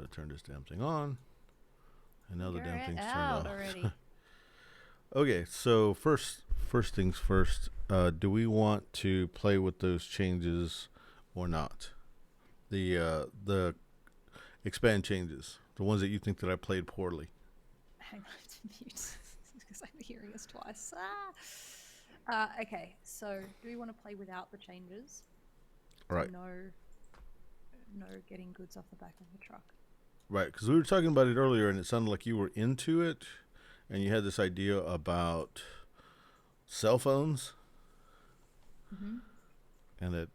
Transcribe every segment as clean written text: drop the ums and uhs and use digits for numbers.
turn this damn thing on. And now the Figure damn it thing's turned out off. already. Okay, so first things first. Do we want to play with those changes or not? The expand changes, the ones that you think that I played poorly. Hang on to mute because I'm hearing us twice. Okay, so do we want to play without the changes? So Right, no getting goods off the back of the truck. right. Because we were talking about it earlier, and it sounded like you were into it, and you had this idea about cell phones, Mm-hmm. and that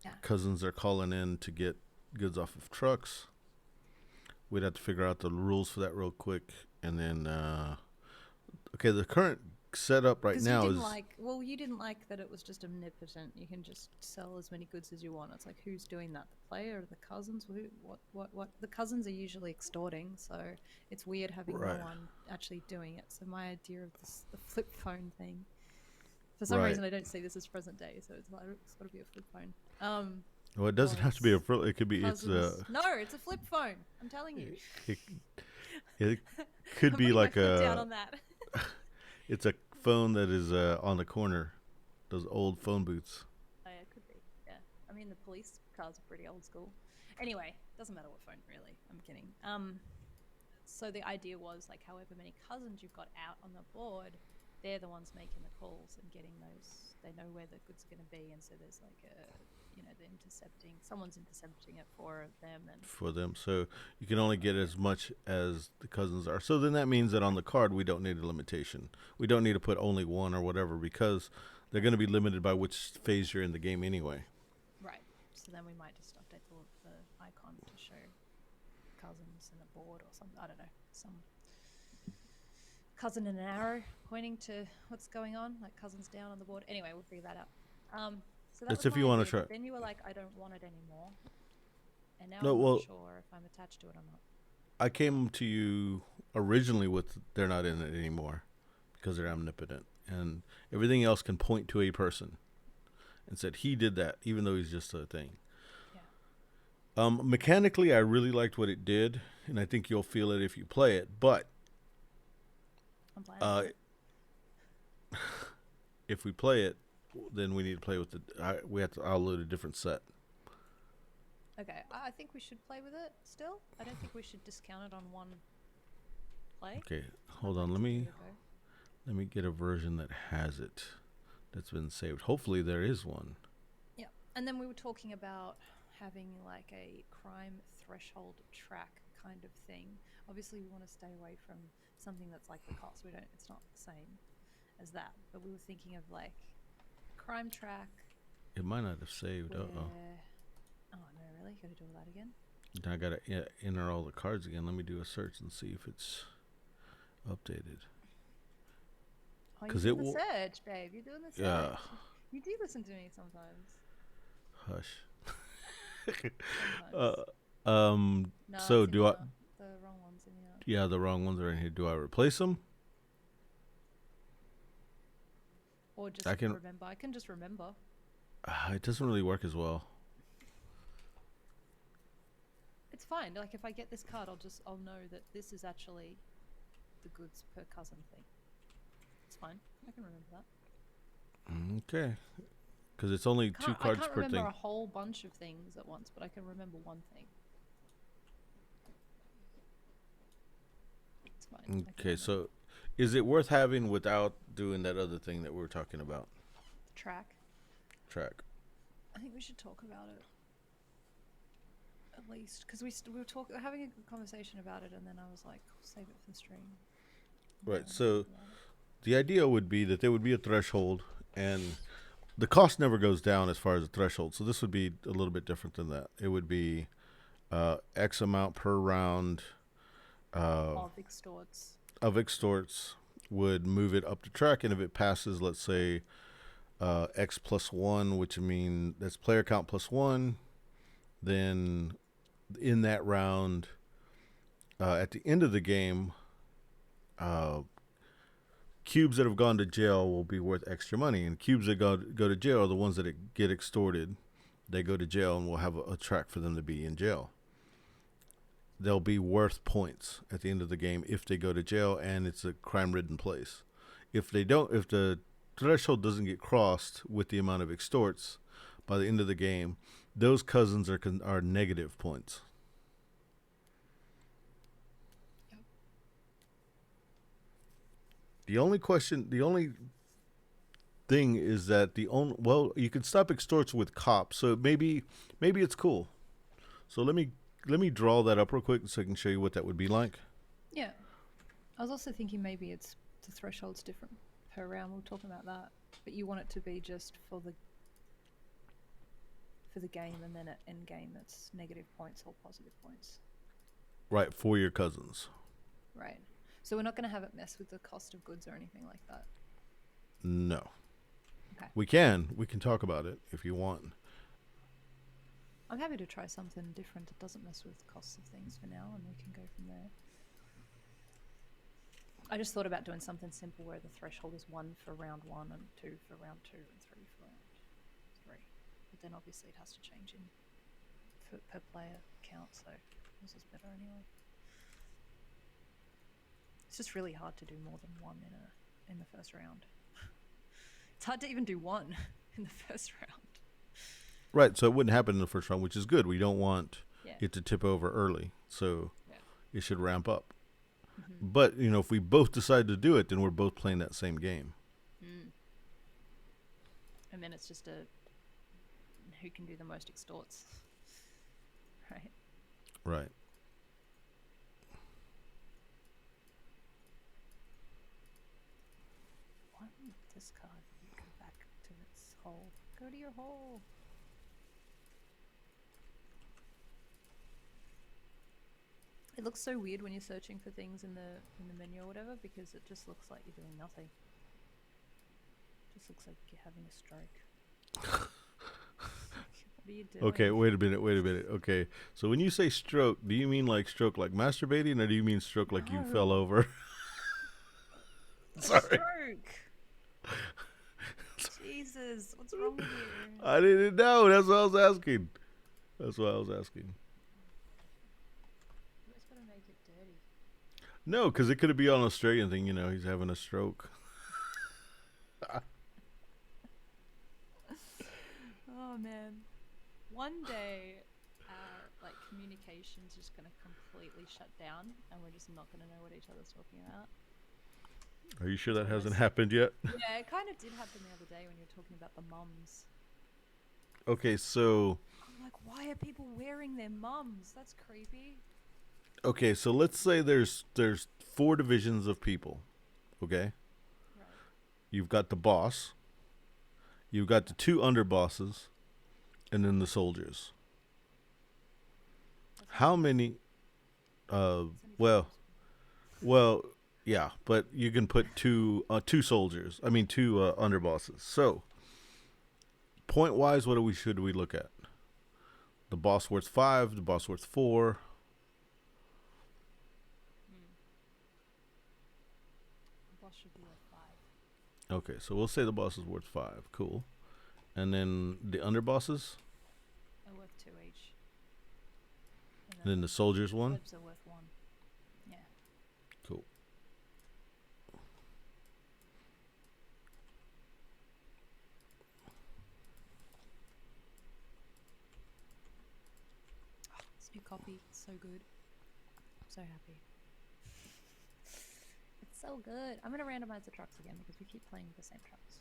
Yeah. cousins are calling in to get goods off of trucks. We'd have to figure out the rules for that real quick, and then okay, the current setup right Because you now didn't is like, you didn't like that it was just omnipotent. You can just sell as many goods as you want. It's like, who's doing that? The player or the cousins? What? The cousins are usually extorting, so it's weird having right, no one actually doing it. So my idea of the flip phone thing, for some right. reason, I don't see this as present day, so it's like it's got to be a flip phone. Well, it doesn't have to be a Was frill. It could be. cousins? No, it's a flip phone. I'm telling you. It, it could I'm be putting my like foot down on that. it's a phone that is on the corner. Those old phone booths. Oh, yeah, it could be. Yeah. I mean, the police cars are pretty old school. Anyway, doesn't matter what phone, really. I'm kidding. So the idea was like, however many cousins you've got out on the board, they're the ones making the calls and getting those. They know where the goods are going to be, and so there's like the intercepting. Someone's intercepting it for them, and For them. So you can only get as much as the cousins are. So then that means that on the card we don't need a limitation. We don't need to put only one or whatever because they're going to be limited by which phase you're in the game anyway. right. So then we might just update the icon to show cousins and a board or something. I don't know, some cousin and an arrow pointing to what's going on, like cousins down on the board. Anyway, we'll figure that out. So that That's was if my you want to idea. try. But then you were like, I don't want it anymore, and now No, I'm not well, sure if I'm attached to it or not. I came to you originally with they're not in it anymore because they're omnipotent and everything else can point to a person and said he did that even though he's just a thing. Yeah, Mechanically, I really liked what it did, and I think you'll feel it if you play it. But I'm planning uh, on it. if we play it, then we need to play with we have to. I'll load a different set. Okay, I think we should play with it still. I don't think we should discount it on one play. Okay, hold I'd on. like to give it a go. Let me get a version that has it, that's been saved. Hopefully, there is one. Yeah, and then we were talking about having like a crime threshold track kind of thing. Obviously, we want to stay away from something that's like the cost. We don't. It's not the same as that. But we were thinking of like crime track It might not have saved. where. Uh oh. Oh no, really? Got to do all that again? I gotta enter all the cards again. Let me do a search and see if it's updated. Oh, you're 'Cause doing the search, babe. You're doing the search. Yeah. You do listen to me sometimes. Hush. Sometimes. No, So it's in do I? the wrong ones in here. Yeah, the wrong ones are in here. Do I replace them? Or just I can. remember. I can just remember. It doesn't really work as well. It's fine. Like if I get this card, I'll know that this is actually the goods per cousin thing. It's fine. I can remember that. Okay. Because it's only two I cards can't per remember thing. a whole bunch of things at once, but I can remember one thing. It's fine. I can Okay, remember. so is it worth having without doing that other thing that we were talking about? Track. Track. I think we should talk about it at least because we were having a good conversation about it, and then I was like, save it for the stream. Right. Talk So about it. the idea would be that there would be a threshold, and the cost never goes down as far as the threshold. So this would be a little bit different than that. It would be X amount per round Of extorts. of extorts would move it up to track, and if it passes, let's say X plus one, which mean that's player count plus one, then in that round, at the end of the game, cubes that have gone to jail will be worth extra money, and cubes that go to jail are the ones that get extorted. They go to jail, and we'll have a track for them to be in jail. they'll be worth points at the end of the game if they go to jail and it's a crime-ridden place. If they don't, if the threshold doesn't get crossed with the amount of extorts by the end of the game, those cousins are negative points. Yep. The only thing is that you can stop extorts with cops, so maybe it's cool. So let me draw that up real quick so I can show you what that would be like. Yeah. I was also thinking maybe it's the threshold's different per round. We'll talk about that. But you want it to be just for the game, and then at end game it's negative points or positive points. Right, for your cousins. Right. So we're not going to have it mess with the cost of goods or anything like that. No. Okay. We can talk about it if you want. I'm happy to try something different that doesn't mess with costs of things for now, and we can go from there. I just thought about doing something simple where the threshold is 1 for round 1 and 2 for round 2 and 3 for round 3. But then obviously it has to change in per player count, so this is better anyway. It's just really hard to do more than 1 in the first round. It's hard to even do 1 in the first round. Right, so it wouldn't happen in the first round, which is good. We don't want Yeah. it to tip over early, so it should ramp up. Mm-hmm. But, if we both decide to do it, then we're both playing that same game. Mm. And then it's just who can do the most extorts. Right. Right. Why won't this card go back to its hole? Go to your hole. It looks so weird when you're searching for things in the menu or whatever, because it just looks like you're doing nothing. It just looks like you're having a stroke. What are you doing? Okay, wait a minute. Okay, so when you say stroke, do you mean like stroke like masturbating, or do you mean stroke like you fell No. over? Sorry. Stroke. Jesus, what's wrong with you? I didn't know. That's what I was asking. You just gotta make it dirty. No, because it could be on an Australian thing. He's having a stroke. Oh man, one day our communication's just gonna completely shut down, and we're just not gonna know what each other's talking about. Are you sure that hasn't happened yet? Yeah, it kind of did happen the other day when you were talking about the mums. Okay, so I'm like, why are people wearing their mums? That's creepy. let's say there's 4 divisions of people. Okay, Right. you've got the boss, you've got the 2 underbosses, and then the soldiers. How many? Well, yeah, but you can put 2 soldiers. I mean 2 underbosses. So, point wise, what should we look at? The boss worth 5, the boss worth 4. The boss should be worth 5. Okay, so we'll say the boss is worth 5. Cool. And then the underbosses? They're worth 2 each. And then the soldiers 1? Webs are worth 1. Yeah. Cool. This new copy is so good. I'm so happy. It's so good. I'm gonna randomize the trucks again because we keep playing with the same trucks.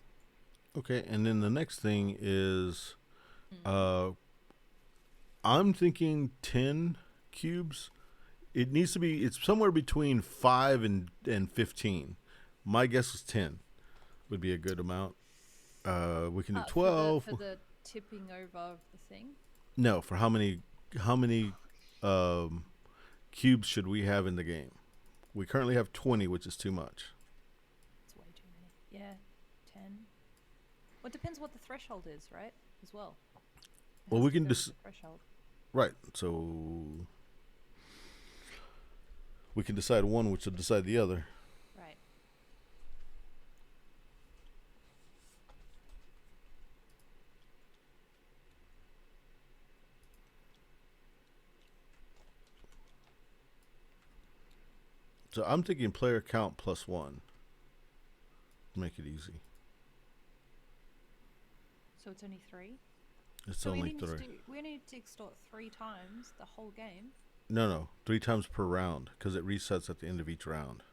Okay, and then the next thing is I'm thinking 10 cubes. It's somewhere between 5 and 15. My guess is 10 would be a good amount. We can do 12. For the tipping over of the thing. No, for how many cubes should we have in the game? We currently have 20, which is too much. It's way too many. Yeah, 10. Well, it depends what the threshold is, right? As well. Well, we can just threshold. Right. So we can decide one, which will decide the other. Right. So I'm thinking player count +1. Make it easy. So it's only 3. It's So only 3. we only need to extort 3 times the whole game. No. 3 times per round because it resets at the end of each round.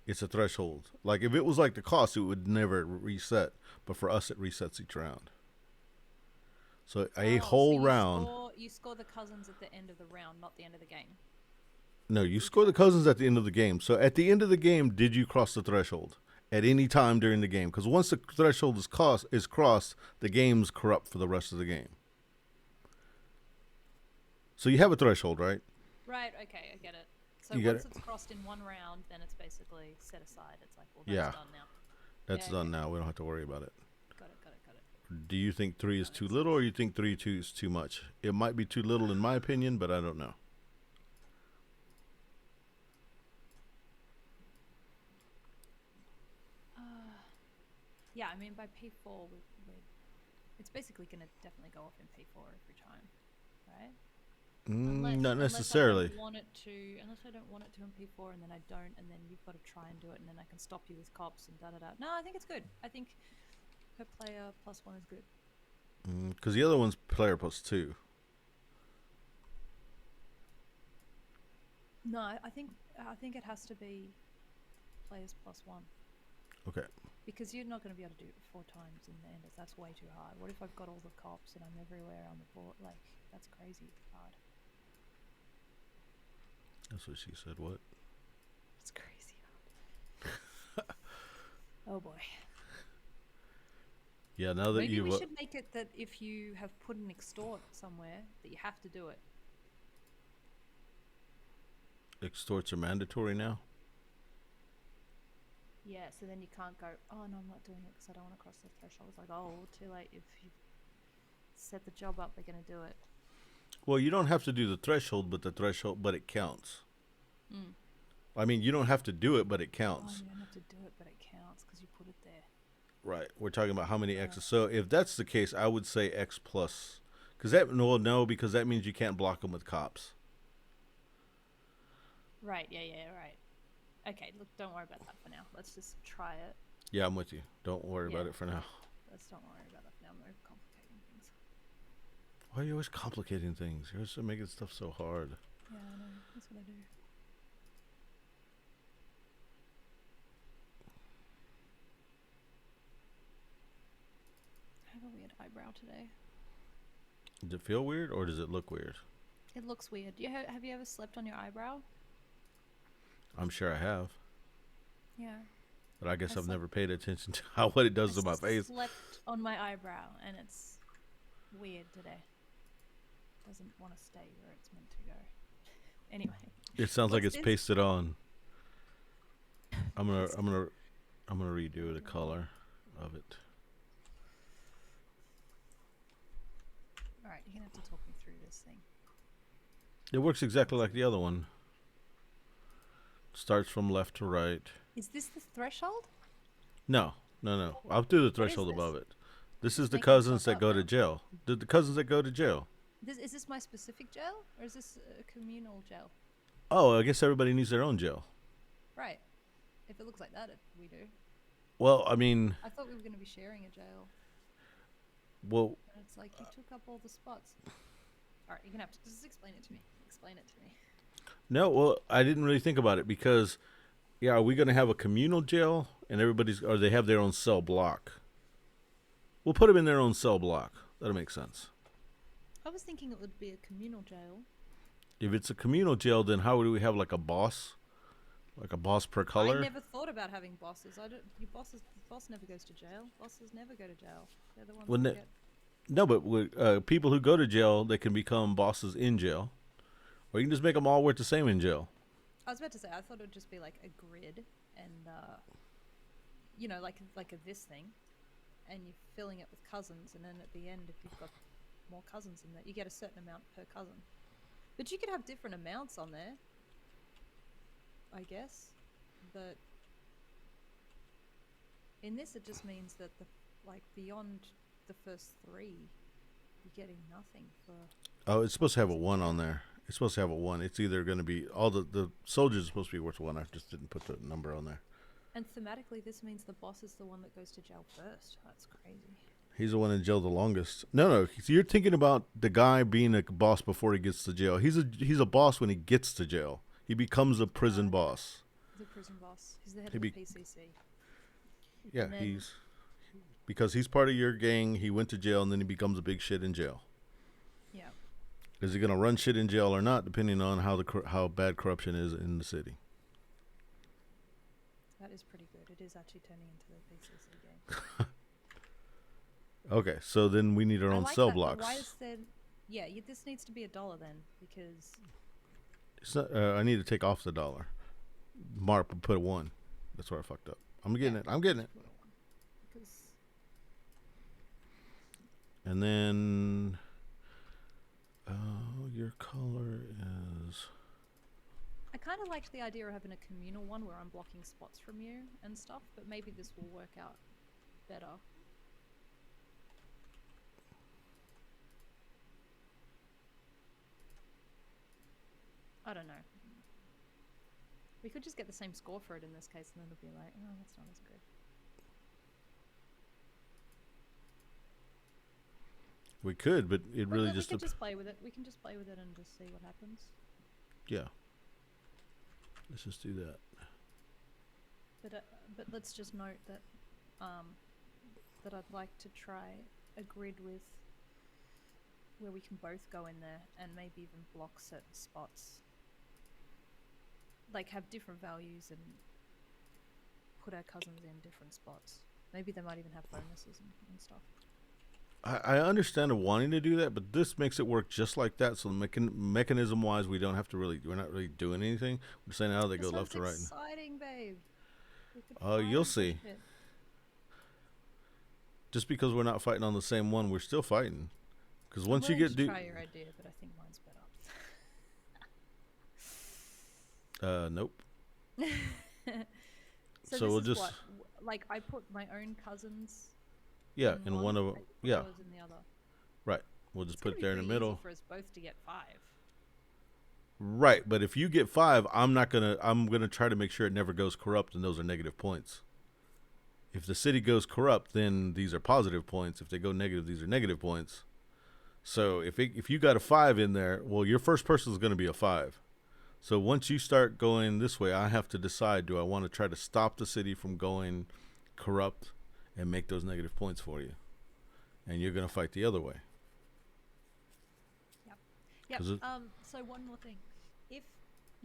It's a threshold. Like if it was like the cost, it would never reset. But for us, it resets each round. So a whole round. You score the cousins at the end of the round, not the end of the game. No, you score the cousins at the end of the game. So at the end of the game, did you cross the threshold at any time during the game? Because once the threshold is crossed, the game's corrupt for the rest of the game. So you have a threshold, right? Right. Okay, I get it. So once it's crossed in one round, then it's basically set aside. It's like, well, that's done now. That's done now. We don't have to worry about it. Got it. Do you think 3 is too little, or you think 3 2 is too much? It might be too little in my opinion, but I don't know. Yeah, I mean, by P4, it's basically going to definitely go off in P4 every time, right? Not necessarily. Unless I don't want it to in P4, and then I don't, and then you've got to try and do it, and then I can stop you with cops and da-da-da. No, I think it's good. I think per player +1 is good. Because the other one's player +2. No, I think it has to be players +1. Okay. Because you're not going to be able to do it 4 times in the end. That's way too hard. What if I've got all the cops and I'm everywhere on the board? Like, that's crazy hard. That's what she said. What? It's crazy hard. Oh boy. Yeah, now that maybe we should make it that if you have put an extort somewhere, that you have to do it. Extorts are mandatory now? Yeah, so then you can't go, oh no, I'm not doing it because I don't want to cross the threshold. It's like, oh, too late. If you've set the job up, they're going to do it. Well, you don't have to do the threshold, but it counts. I mean, you don't have to do it, but it counts. Oh, you don't have to do it, but it counts because you put it there. Right. We're talking about how many X's. So if that's the case, I would say X plus. Because that means you can't block them with cops. Right, yeah, right. Okay, look, don't worry about that for now. Let's just try it. Yeah, I'm with you. Don't worry about it for now. Let's don't worry about that for now. I'm overcomplicating things. Why are you always complicating things? You're just making stuff so hard. Yeah, I know. That's what I do. I have a weird eyebrow today. Does it feel weird or does it look weird? It looks weird. Have you ever slept on your eyebrow? I'm sure I have. Yeah. But I guess I've never paid attention to what it does to my face. I slept on my eyebrow and it's weird today. Doesn't want to stay where it's meant to go. Anyway. It sounds like it's pasted on. I'm gonna redo the color of it. Alright, you're gonna have to talk me through this thing. It works exactly like the other one. Starts from left to right. Is this the threshold? No. I'll do the threshold above it. This is the cousins that go to jail. The cousins that go to jail. Is this my specific jail? Or is this a communal jail? Oh, I guess everybody needs their own jail. Right. If it looks like that, we do. Well, I mean... I thought we were going to be sharing a jail. Well... And it's like, you took up all the spots. Alright, you're going to have to just explain it to me. No, well, I didn't really think about it because, are we going to have a communal jail and or they have their own cell block? We'll put them in their own cell block. That'll make sense. I was thinking it would be a communal jail. If it's a communal jail, then how do we have like a boss? Like a boss per color? I never thought about having bosses. The boss never goes to jail. Bosses never go to jail. They're the ones that get... No, but people who go to jail, they can become bosses in jail. Or you can just make them all work the same in jail. I was about to say, I thought it would just be like a grid and, like a this thing. And you're filling it with cousins. And then at the end, if you've got more cousins in that, you get a certain amount per cousin. But you could have different amounts on there, I guess. But in this, it just means that beyond the first 3, you're getting nothing for... Oh, it's supposed to have a 1 on there. It's supposed to have a 1. It's either going to be all the soldiers are supposed to be worth 1. I just didn't put the number on there. And thematically, this means the boss is the one that goes to jail first. That's crazy. He's the one in jail the longest. No. You're thinking about the guy being a boss before he gets to jail. He's a boss when he gets to jail. He becomes a prison boss. He's a prison boss. He's the head of the PCC. Yeah, because he's part of your gang. He went to jail and then he becomes a big shit in jail. Yeah. Is he gonna run shit in jail or not, depending on how bad corruption is in the city? That is pretty good. It is actually turning into the PCC game. Okay, so then we need our own cell blocks. Why is there? Yeah, this needs to be $1 then, because it's not. I need to take off the $1. Mark put a 1. That's where I fucked up. I'm getting it. Because... And then, your color is. I kind of liked the idea of having a communal one where I'm blocking spots from you and stuff, but maybe this will work out better. I don't know. We could just get the same score for it in this case, and then it'll be like, oh, that's not as good. We could, but it really we just. We can just play with it. We can just play with it and just see what happens. Yeah. Let's just do that. But let's just note that that I'd like to try a grid with where we can both go in there and maybe even block certain spots. Like have different values and put our cousins in different spots. Maybe they might even have bonuses and stuff. I understand wanting to do that, but this makes it work just like that. So mechanism wise, we're not really doing anything. We're saying how they go left to right. Exciting, babe. Oh, you'll see. Just because we're not fighting on the same one, we're still fighting. Because once you get try your idea, but I think mine's better. Nope. So we'll just like I put my own cousins. Yeah, in one of them. Yeah. In the other. Right. We'll just put it there in the middle. For us both to get 5. Right, but if you get 5, I'm gonna try to make sure it never goes corrupt, and those are negative points. If the city goes corrupt, then these are positive points. If they go negative, these are negative points. So if you got a 5 in there, well, your first person is going to be a 5. So once you start going this way, I have to decide: do I want to try to stop the city from going corrupt and make those negative points for you? And you're going to fight the other way. Yep. So one more thing. If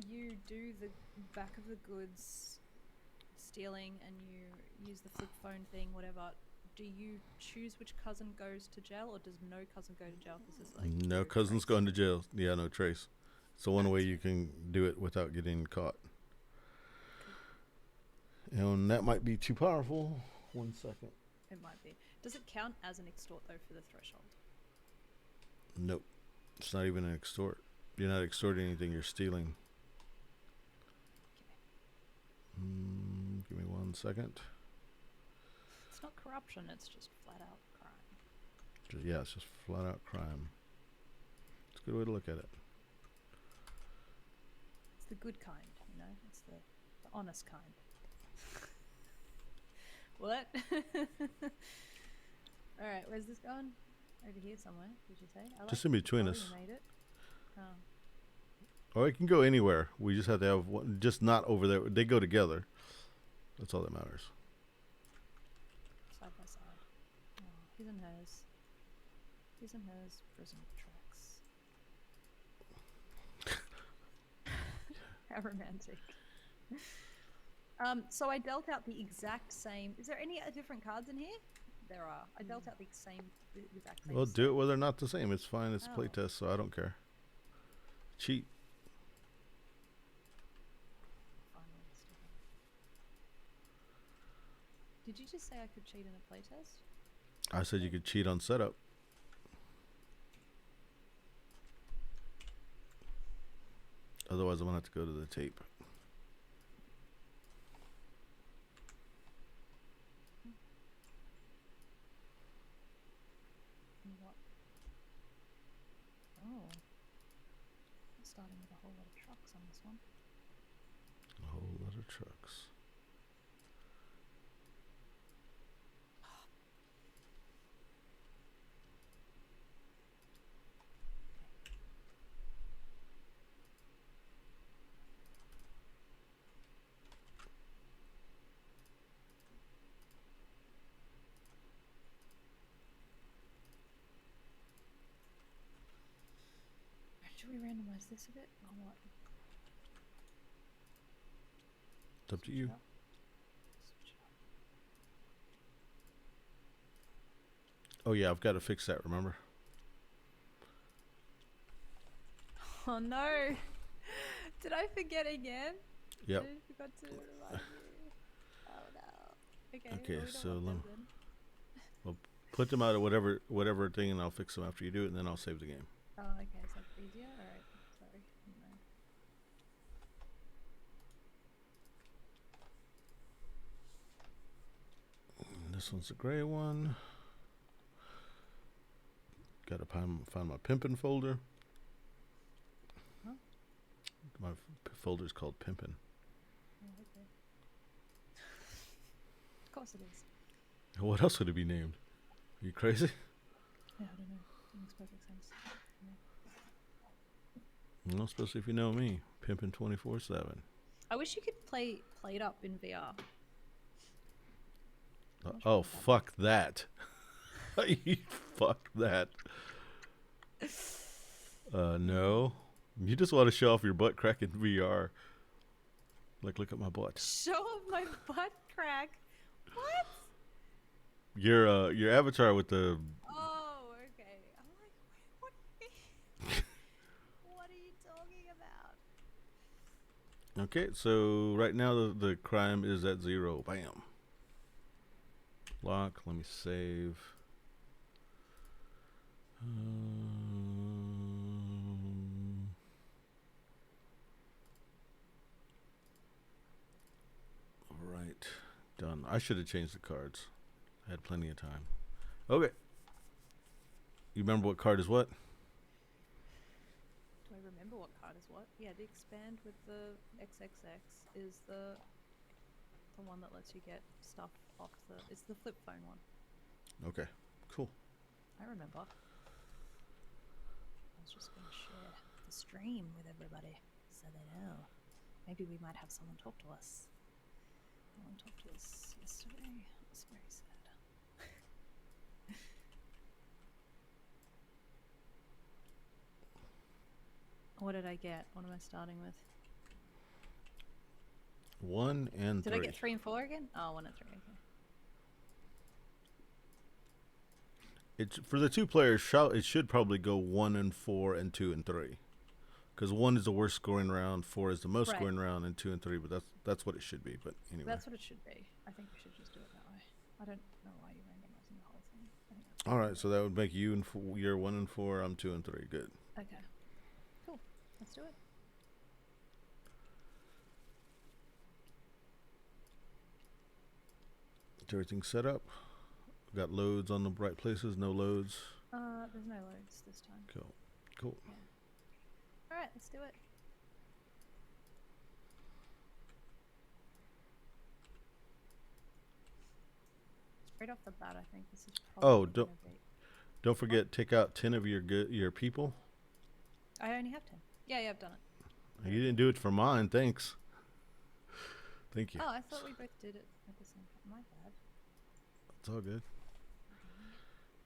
you do the back of the goods stealing and you use the flip phone thing, whatever, do you choose which cousin goes to jail, or does no cousin go to jail? Because it's like no cousin's going to jail. Yeah, no trace. It's the one way you can do it without getting caught. And that might be too powerful. 1 second. It might be. Does it count as an extort though for the threshold? Nope. It's not even an extort. You're not extorting anything. You're stealing. Okay. Give me 1 second. It's not corruption. It's just flat out crime. Yeah, it's just flat out crime. It's a good way to look at it. It's the good kind, you know. It's the honest kind. What? All right, where's this going? Over here somewhere, did you say? Just in between us. You made it. Oh. Or it can go anywhere. We just have to have one, just not over there. They go together. That's all that matters. Side by side. Oh, his and hers. His and hers prison tracks. How romantic. So I dealt out the exact same. Is there any different cards in here? There are. I dealt out the exact same. Well, do it whether or not the same. It's fine. It's a playtest, so I don't care. Cheat. Did you just say I could cheat in a playtest? I said you could cheat on setup. Otherwise, I'm going to have to go to the tape. What? Oh. Let's lot of trucks on this one. A whole lot of trucks. Should we randomize this a bit or what? It's up to you. Switch it up. Oh yeah, I've got to fix that, remember? Oh no! Did I forget again? Yep. I forgot to remind you. Oh no. Okay. Okay, well, we don't so want let them me- then. Put them out of whatever thing, and I'll fix them after you do it, and then I'll save the game. Oh, okay. Is that easier? Alright. Sorry. No. And this one's the gray one. Got to find my pimpin' folder. Huh? My folder's called pimpin'. Oh, okay. Of course it is. What else would it be named? Are you crazy? Yeah, I don't know. It makes perfect sense. No, especially if you know me. Pimpin' 24/7. I wish you could play Played Up in VR. Oh, fuck that. Fuck that. No. You just want to show off your butt crack in VR. Like, look at my butt. Show off my butt crack. What? Your avatar with the... Oh, okay. I'm like, what? What are you talking about? Okay, so right now the crime is at 0. Bam. Lock. Let me save. All right. Done. I should have changed the cards. I had plenty of time. Okay. You remember what card is what? Do I remember what card is what? Yeah, the expand with the XXX is the one that lets you get stuff off the... It's the flip phone one. Okay. Cool. I remember. I was just going to share the stream with everybody so they know. Maybe we might have someone talk to us. No one talked to us yesterday. It was very sad. What did I get? What am I starting with? 1 and 3. Did I get 3 and 4 again? Oh, 1 and 3. Okay. It's for the 2 players. It should probably go 1 and 4 and 2 and 3, because 1 is the worst scoring round, 4 is the most Right. scoring round, and 2 and 3. But that's what it should be. But anyway. That's what it should be. I think we should just do it that way. I don't know why you're randomizing the whole thing. I think that's All right, so that would make you and you're 1 and 4. I'm 2 and 3. Good. okay. Cool. Let's do it. Is everything set up? Got loads on the right places. No loads. There's no loads this time. Cool. Cool. All right, let's do it. Straight off the bat, I think this is probably. Oh, don't forget, take out 10 of your people. I only have 10. Yeah, I've done it. You didn't do it for mine. Thanks. Thank you. Oh, I thought we both did it at the same time. My bad. It's all good.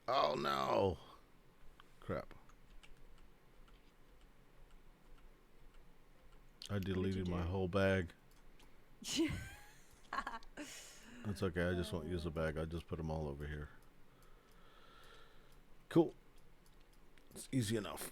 Oh no! Crap. I deleted my whole bag. That's okay. I just won't use the bag. I just put them all over here. Cool. It's easy enough.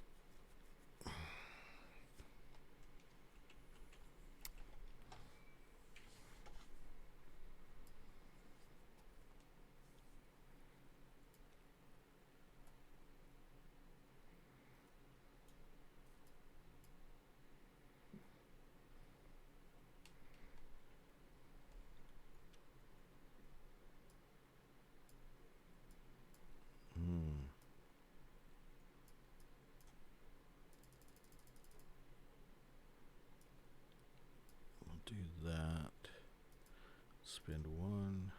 Spend 1.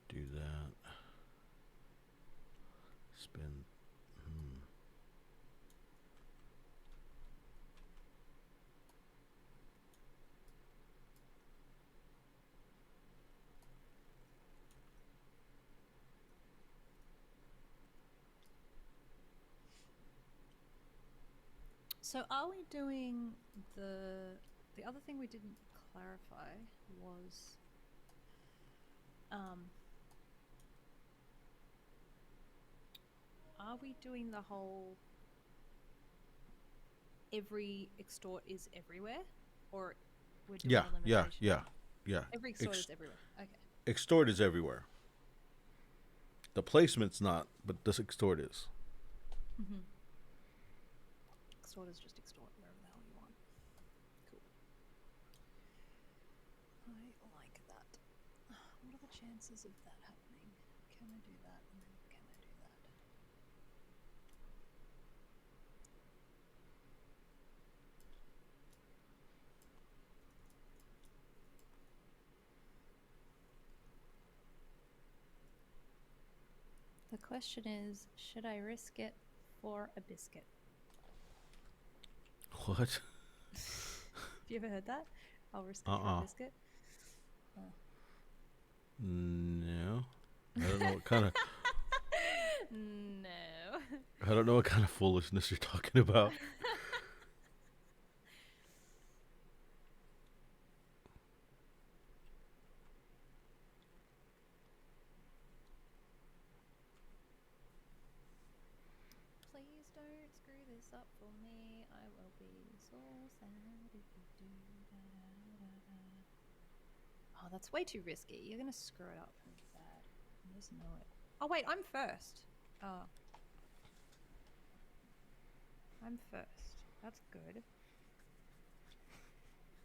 Do that. Spend. So are we doing the other thing we didn't clarify was are we doing the whole every extort is everywhere, or we're doing Yeah, a limitation? yeah. Every extort is everywhere. Okay. Extort is everywhere. The placement's not, but the extort is. Mm-hmm. Extort is just extort wherever the hell you want. Cool. I like that. What are the chances of that happening? Can I do that? And then can I do that? The question is, should I risk it for a biscuit? What? Have you ever heard that? I'll risk it for a biscuit. No. I don't know what kind of. No. I don't know what kind of foolishness you're talking about. Please don't screw this up for me. I will be so sad if you do. Oh, that's way too risky. You're gonna screw it up really bad. I just know it. Oh wait, I'm first. Oh. I'm first. That's good.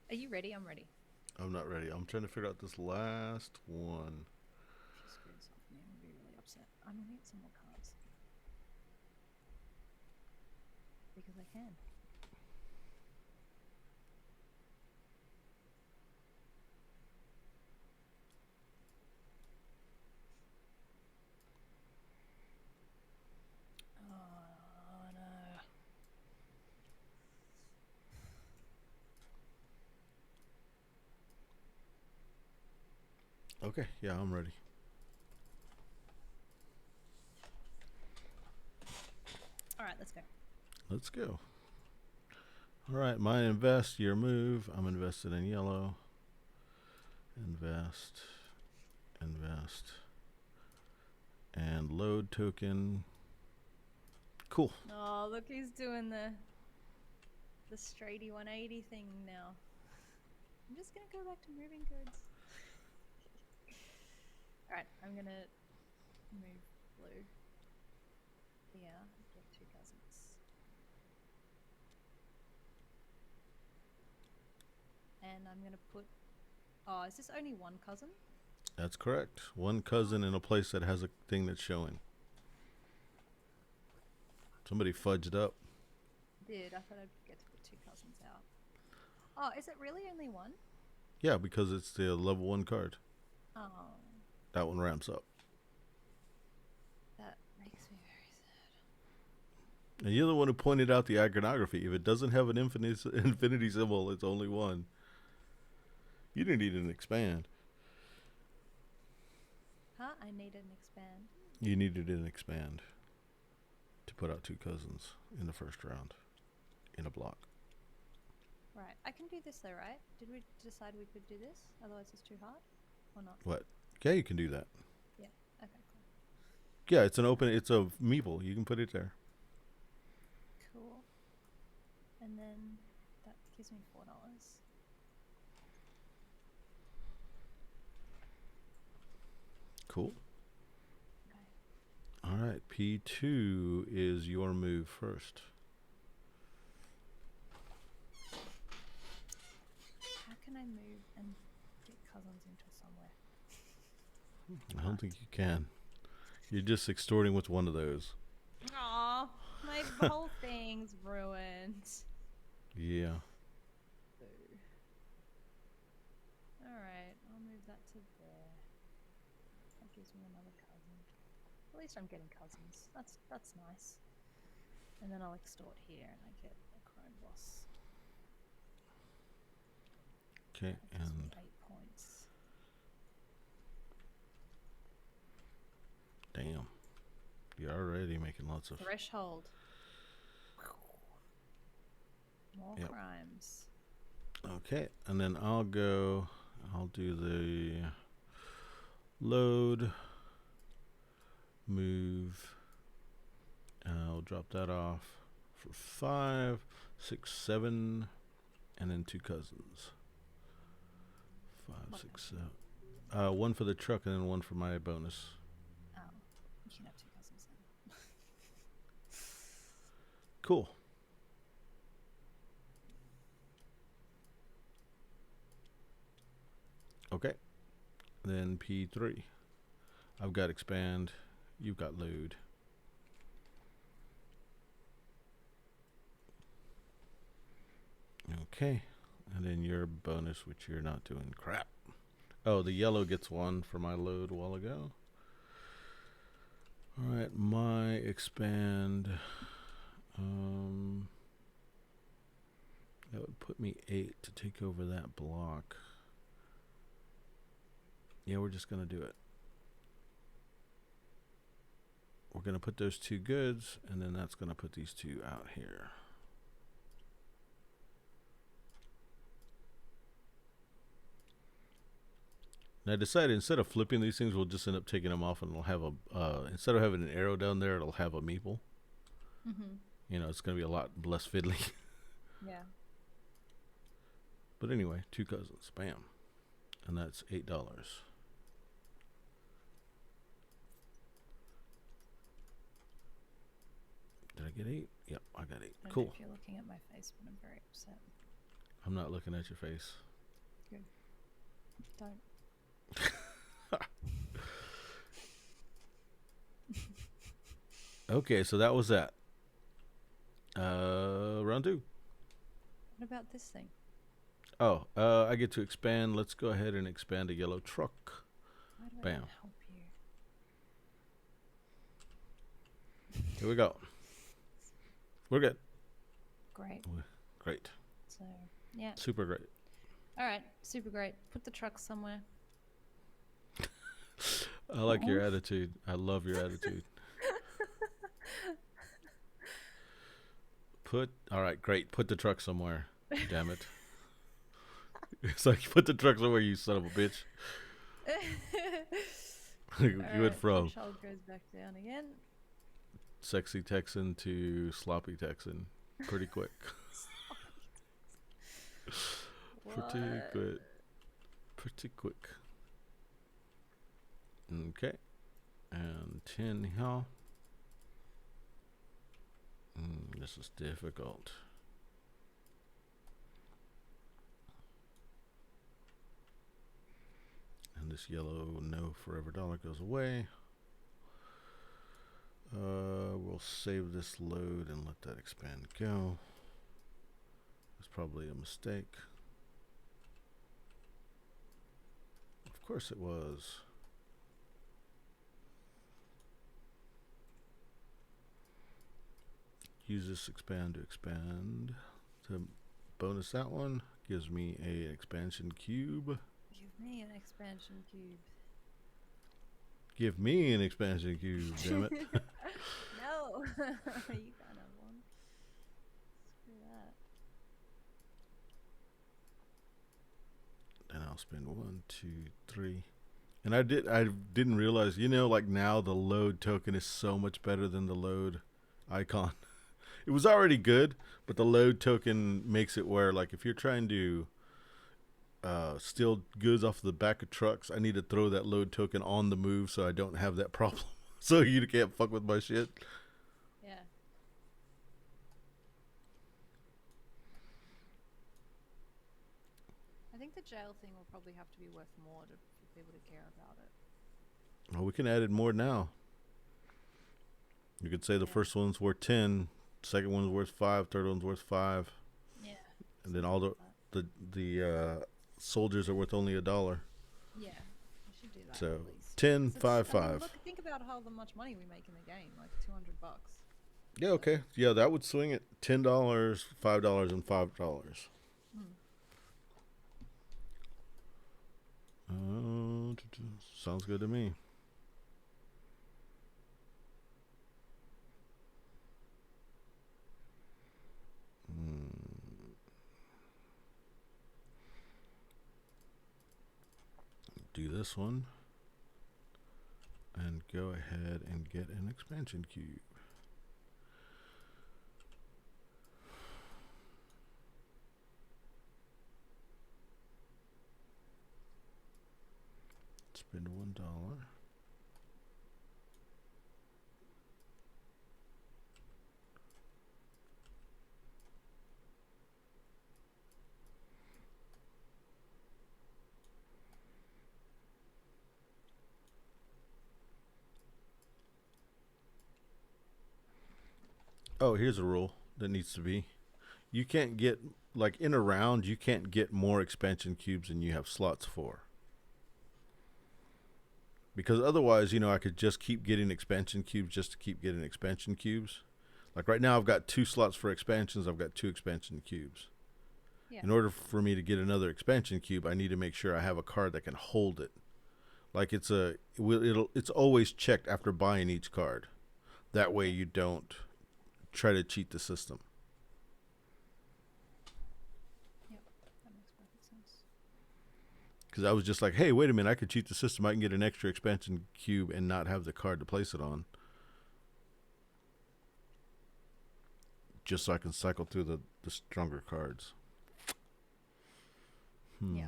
Are you ready? I'm ready. I'm not ready. I'm trying to figure out this last one. If you screw this up for me, I'm gonna be really upset. I'm gonna get some more cards. Because I can. Oh no. Okay, yeah, I'm ready. Alright, let's go. Let's go. All right, mine invest, your move. I'm invested in yellow. Invest. And load token. Cool. Oh, look who's doing the straighty 180 thing now. I'm just gonna go back to moving goods. Alright, I'm gonna move blue. Yeah, get 2 cousins. And I'm gonna put... Oh, is this only 1 cousin? That's correct. 1 cousin in a place that has a thing that's showing. Somebody fudged up. Did. I thought I'd get to put 2 cousins out. Oh, is it really only 1? Yeah, because it's the level 1 card. Oh. That one ramps up. That makes me very sad. And you're the one who pointed out the iconography. If it doesn't have an infinity symbol, it's only 1. You didn't need an expand. Huh? I need an expand. You needed an expand to put out 2 cousins in the first round in a block. Right. I can do this though, right? Did we decide we could do this? Otherwise it's too hard? Or not? What? Yeah, you can do that. Yeah. Okay, cool. Yeah, it's a meeple. You can put it there. Cool. And then that gives me $4. Cool. Okay. All right, P2 is your move first. How can I move and get cousins into somewhere? I don't think you can. You're just extorting with one of those. Aw, my whole thing's ruined. Yeah. Boo. At least I'm getting cousins. That's nice. And then I'll extort here, and I get a crime boss. Okay, That gives me and 8 points. damn, you're already making lots of. Threshold. More Yep. crimes. Okay, and then I'll do the load, move. I'll drop that off for 5, 6, 7, and then 2 cousins. 5, What 6, 7. One for the truck and then one for my bonus. Oh, you can have 2 cousins then. Cool. Okay. Then P3. I've got expand. You've got load. Okay. And then your bonus, which you're not doing crap. Oh, the yellow gets 1 for my load a while ago. All right, my expand. That would put me 8 to take over that block. Yeah, we're just going to do it. We're going to put those 2 goods, and then that's going to put these 2 out here. And I decided instead of flipping these things, we'll just end up taking them off, and it'll have a, instead of having an arrow down there, it'll have a meeple. Mm-hmm. You know, it's going to be a lot less fiddly. Yeah. But anyway, 2 cousins. Bam. And that's $8. Did I get 8? Yep, I got 8. I don't know Cool. if you're looking at my face, but I'm very upset. I'm not looking at your face. Good. Don't. Okay, so that was that. Round 2. What about this thing? Oh, I get to expand. Let's go ahead and expand a yellow truck. Why do I Bam. even help you? Here we go. We're good. Great. Great. So, yeah. Super great. All right. Super great. Put the truck somewhere. I like your attitude. I love your attitude. All right, great. Put the truck somewhere. Damn it. It's like, put the truck somewhere, you son of a bitch. You went from Threshold goes back down again. sexy Texan to sloppy Texan pretty quick. Pretty What? quick. Pretty quick. Okay. And 10 here. This is difficult. And this yellow no forever dollar goes away. We'll save this load and let that expand go. It's probably a mistake. Of course it was. Use this expand to expand. To bonus that one gives me a expansion cube. Give me an expansion cube. Give me an expansion cube, damn it. No, you can't have one. Screw that. And I'll spend 1, 2, 3. And I didn't realize, like now the load token is so much better than the load icon. It was already good, but the load token makes it where, like, if you're trying to steal goods off the back of trucks, I need to throw that load token on the move so I don't have that problem. So you can't fuck with my shit. Yeah. I think the jail thing will probably have to be worth more for people to care about it. Well, we can add it more now. You could say the first one's worth 10, second one's worth 5, third one's worth 5. Yeah. And then all the soldiers are worth only $1. Yeah, we should do that So at least. 10, 'Cause it's, 5, I mean, 5. look, think about how much money we make in the game, like $200. Yeah, okay. Yeah, that would swing it. $10, $5, and $5. Hmm. Sounds good to me. Do this one. And go ahead and get an expansion cube. Spend $1. Oh, here's a rule that needs to be. You can't get, like in a round, you can't get more expansion cubes than you have slots for. Because otherwise, I could just keep getting expansion cubes just to keep getting expansion cubes. Like right now, I've got 2 slots for expansions. I've got 2 expansion cubes. Yeah. In order for me to get another expansion cube, I need to make sure I have a card that can hold it. Like it's always checked after buying each card. That way you don't try to cheat the system. Yep, that makes perfect sense. Because I was just like, hey, wait a minute, I could cheat the system. I can get an extra expansion cube and not have the card to place it on. Just so I can cycle through the stronger cards. Yeah.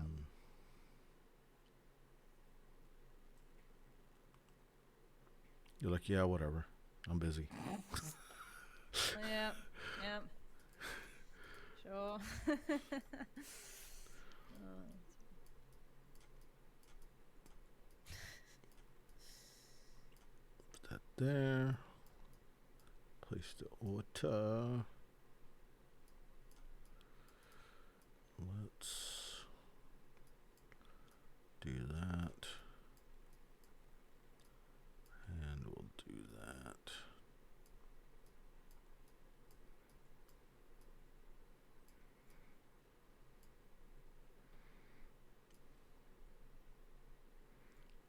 You're like, yeah, whatever. I'm busy. Yeah. Yeah. Sure. Put that there. Place the order. Let's do that. And we'll do that.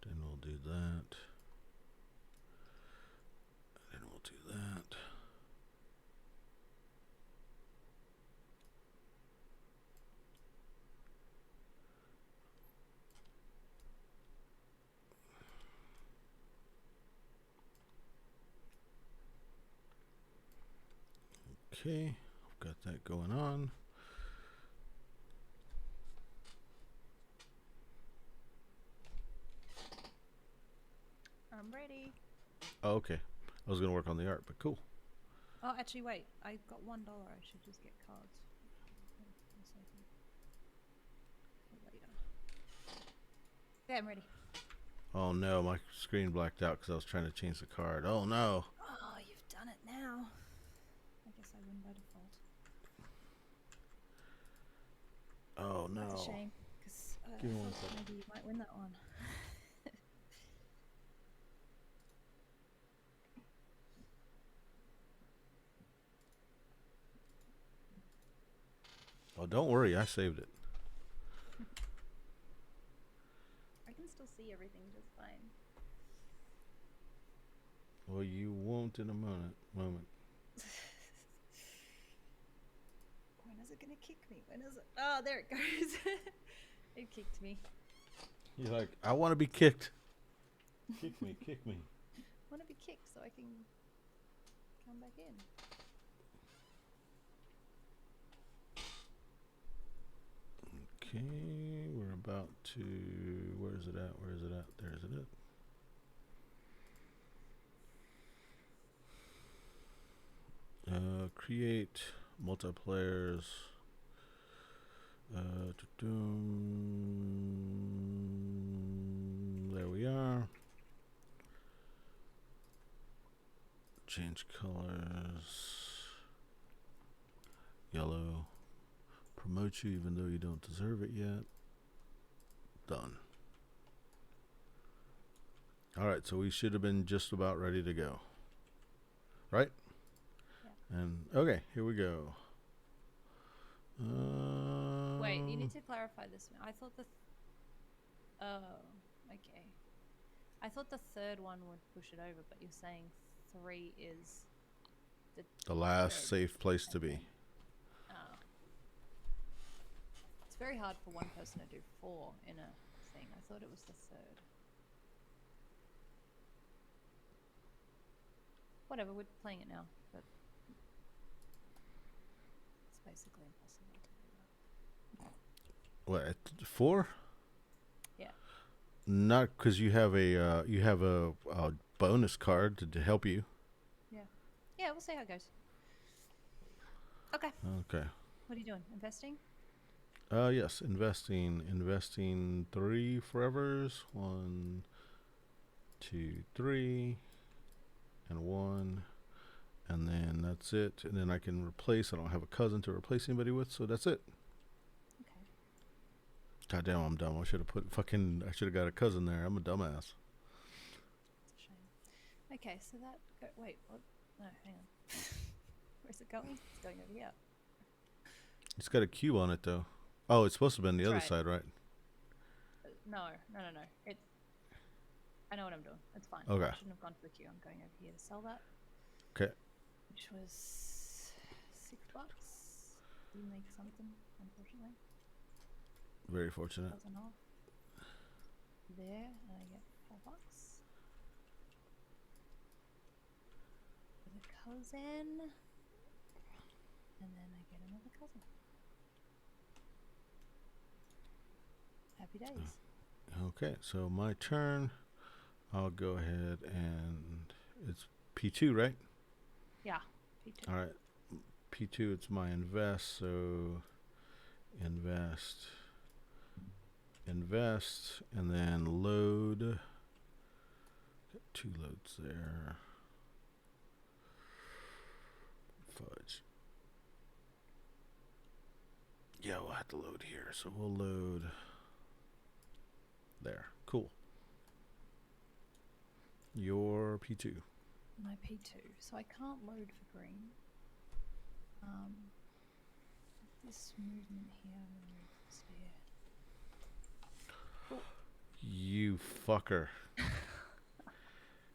Then we'll do that. And then we'll do that. Okay, I've got that going on. I'm ready. Oh, okay. I was going to work on the art, but cool. Oh, actually, wait. I got $1. I should just get cards. Later. Yeah, I'm ready. Oh no, my screen blacked out because I was trying to change the card. Oh no. Oh, you've done it now. I guess I win by default. Oh no. That's a shame, because Give me one second. maybe you might win that one. Oh, don't worry, I saved it. I can still see everything just fine. Well, you won't in a moment. When is it gonna kick me? When is it? Oh, there it goes. It kicked me. You're like, I want to be kicked. Kick me, kick me. I want to be kicked so I can come back in. Okay, we're about to. Where is it at? Where is it at? There's it. Create multiplayers. There we are. Change colors. Yellow. Promote you even though you don't deserve it yet. Done. All right, so we should have been just about ready to go. Right? Yeah. And okay, here we go. Wait, you need to clarify this. I thought oh, okay. I thought the third one would push it over, but you're saying 3 is the last third. safe place to be. Oh. It's very hard for one person to do 4 in a thing. I thought it was the third. Whatever, we're playing it now, but it's basically impossible to do that. What, at 4? Yeah. Not because you have a bonus card to help you. Yeah, we'll see how it goes. Okay. Okay. What are you doing? Investing? Yes, investing 3 forevers. 1, 2, 3, and 1, and then that's it. And then I can replace. I don't have a cousin to replace anybody with, so that's it. Okay. God damn, I'm dumb. I should have got a cousin there. I'm a dumbass. It's a shame. Okay, so that. Wait, what? No, hang on. Where's it going? It's going over here. It's got a cube on it, though. Oh, it's supposed to be on the That's other right. side, right? No. I know what I'm doing. It's fine. Okay. I shouldn't have gone to the queue. I'm going over here to sell that. Okay. Which was $6. Didn't make something, unfortunately. Very fortunate. Doesn't off. There, and I get $4. With a cousin. And then I get another cousin. Happy days. Okay, so my turn. I'll go ahead and it's P2, right? Yeah, P2. All right. P2, it's my invest. So invest, and then load. Got 2 loads there. Fudge. Yeah, we'll have to load here. So we'll load there. Cool. Your P2. My P2. So I can't load for green. This movement here, I'm going to move this here. Cool. You fucker.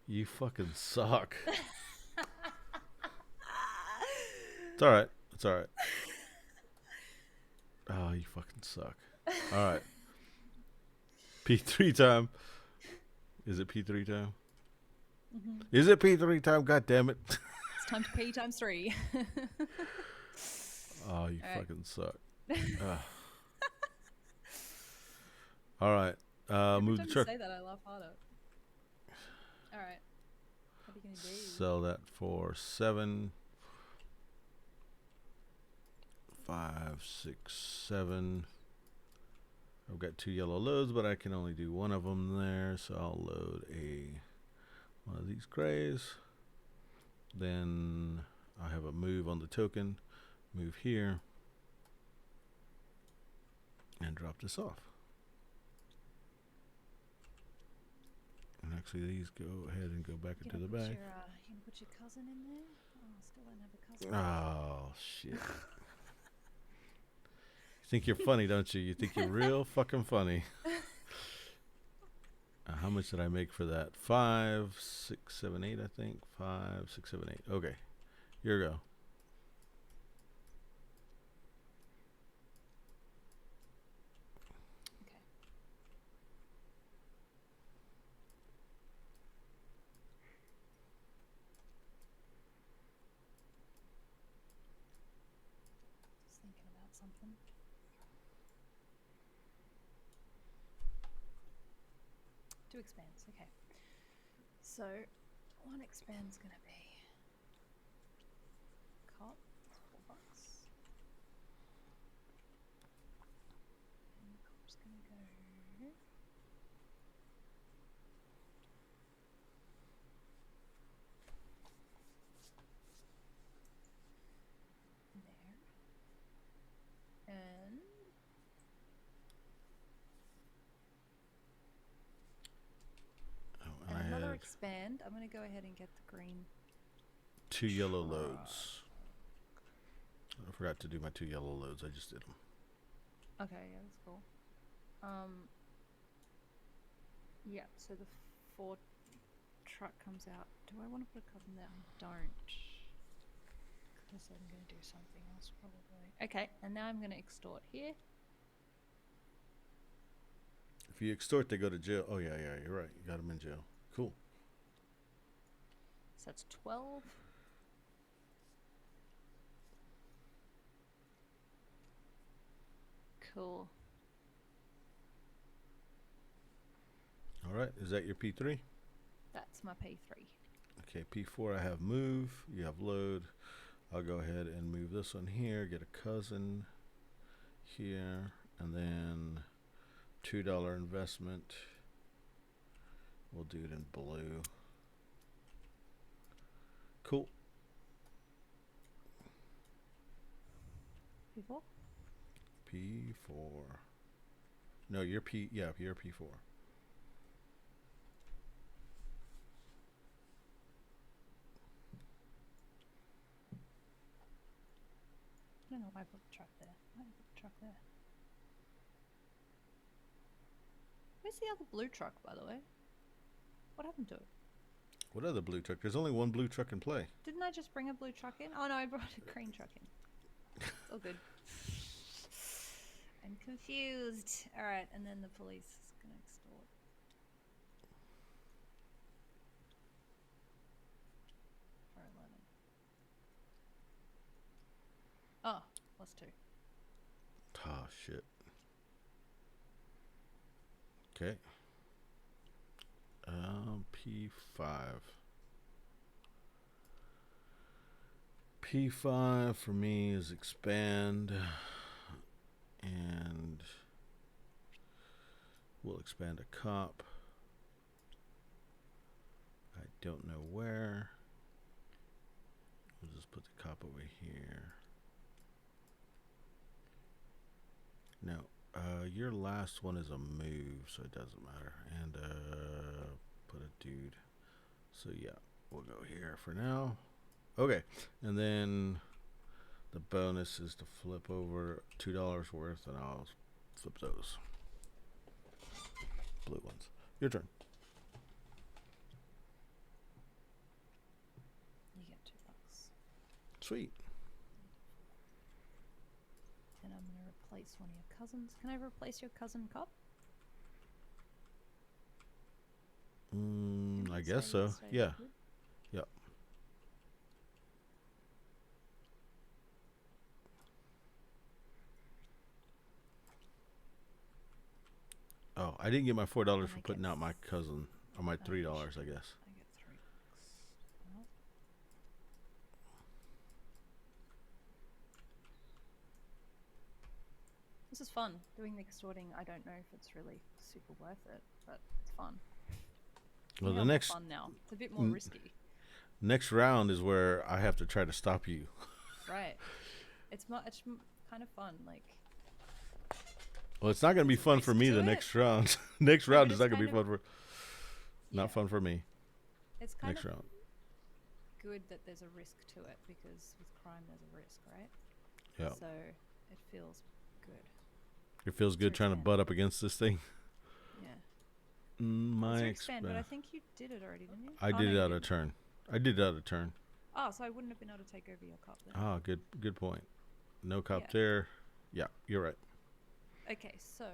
You fucking suck. It's alright. It's alright. Oh, you fucking suck. Alright. P3 time. Is it P3 time? Mm-hmm. Is it P3 time? God damn it. It's time to P times 3. Oh, you All right. fucking suck. All right. Every Move time the truck. you say that, I laugh harder. All right. What are you going to do? Sell that for 7. 5, 6, 7. I've got 2 yellow loads, but I can only do 1 of them there, so I'll load one of these grays. Then I have a move on the token. Move here. And drop this off. And actually, these go ahead and go back into the bag. You gonna put your cousin in there? Oh, still don't have a cousin. Oh, shit. You think you're funny, don't you? You think you're real fucking funny. How much did I make for that? 5, 6, 7, 8, I think. 5, 6, 7, 8. Okay. Here we go. Okay. Just thinking about something. Two expands, okay. So, 1 expand's gonna be cop, $4. And cop's gonna go there. And Oh, and I another and I'm going to go ahead and get the green. 2 yellow loads. I forgot to do my 2 yellow loads. I just did them. Okay, yeah, that's cool. Yeah, so the 4 truck comes out. Do I want to put a cousin there? I don't. Because I'm going to do something else probably. Okay, and now I'm going to extort here. If you extort, they go to jail. Oh, yeah, you're right. You got them in jail. Cool. So that's 12. Cool. All right. Is that your P3? That's my P3. Okay, P4, I have move. You have load. I'll go ahead and move this one here. Get a cousin here. And then $2 investment. We'll do it in blue. Cool. P4? P4. No, you're P. Yeah, you're P4. I don't know why I put the truck there. Why did I put the truck there? Where's the other blue truck, by the way? What happened to it? What other blue truck? There's only one blue truck in play. Didn't I just bring a blue truck in? Oh no, I brought a green truck in. It's all good. I'm confused. Alright, and then the police is gonna extort. For 11. Oh, +2. Ah, shit. Okay. P5. P5 for me is expand. And we'll expand a cop. I don't know where. We'll just put the cop over here. No, your last one is a move, so it doesn't matter. And put a dude. So yeah, we'll go here for now. Okay, and then the bonus is to flip over $2 worth, and I'll flip those blue ones. Your turn. You get $2. Sweet. And I'm going to replace one of your cousins. Can I replace your cousin cop? I guess so. Yeah. Yep. Oh, I didn't get my $4 for putting out my cousin, or my $3, I guess. I get $3. Well. This is fun. Doing the extorting, I don't know if it's really super worth it, but it's fun. Well, the next fun now. It's a bit more risky. Next round is where I have to try to stop you. Right. It's kind of fun, like. Well, it's not going to be fun for me the next round. Next round is not going to be fun for. Not fun for me. It's kind next of round. Good that there's a risk to it, because with crime there's a risk, right? Yeah. So it feels good. It feels good trying to butt up against this thing. Yeah. My expand, but I think you did it already, didn't you? I did it out of turn. I did it out of turn. Oh, so I wouldn't have been able to take over your cop then. Ah, good point. No cop there. Yeah, you're right. Okay, so.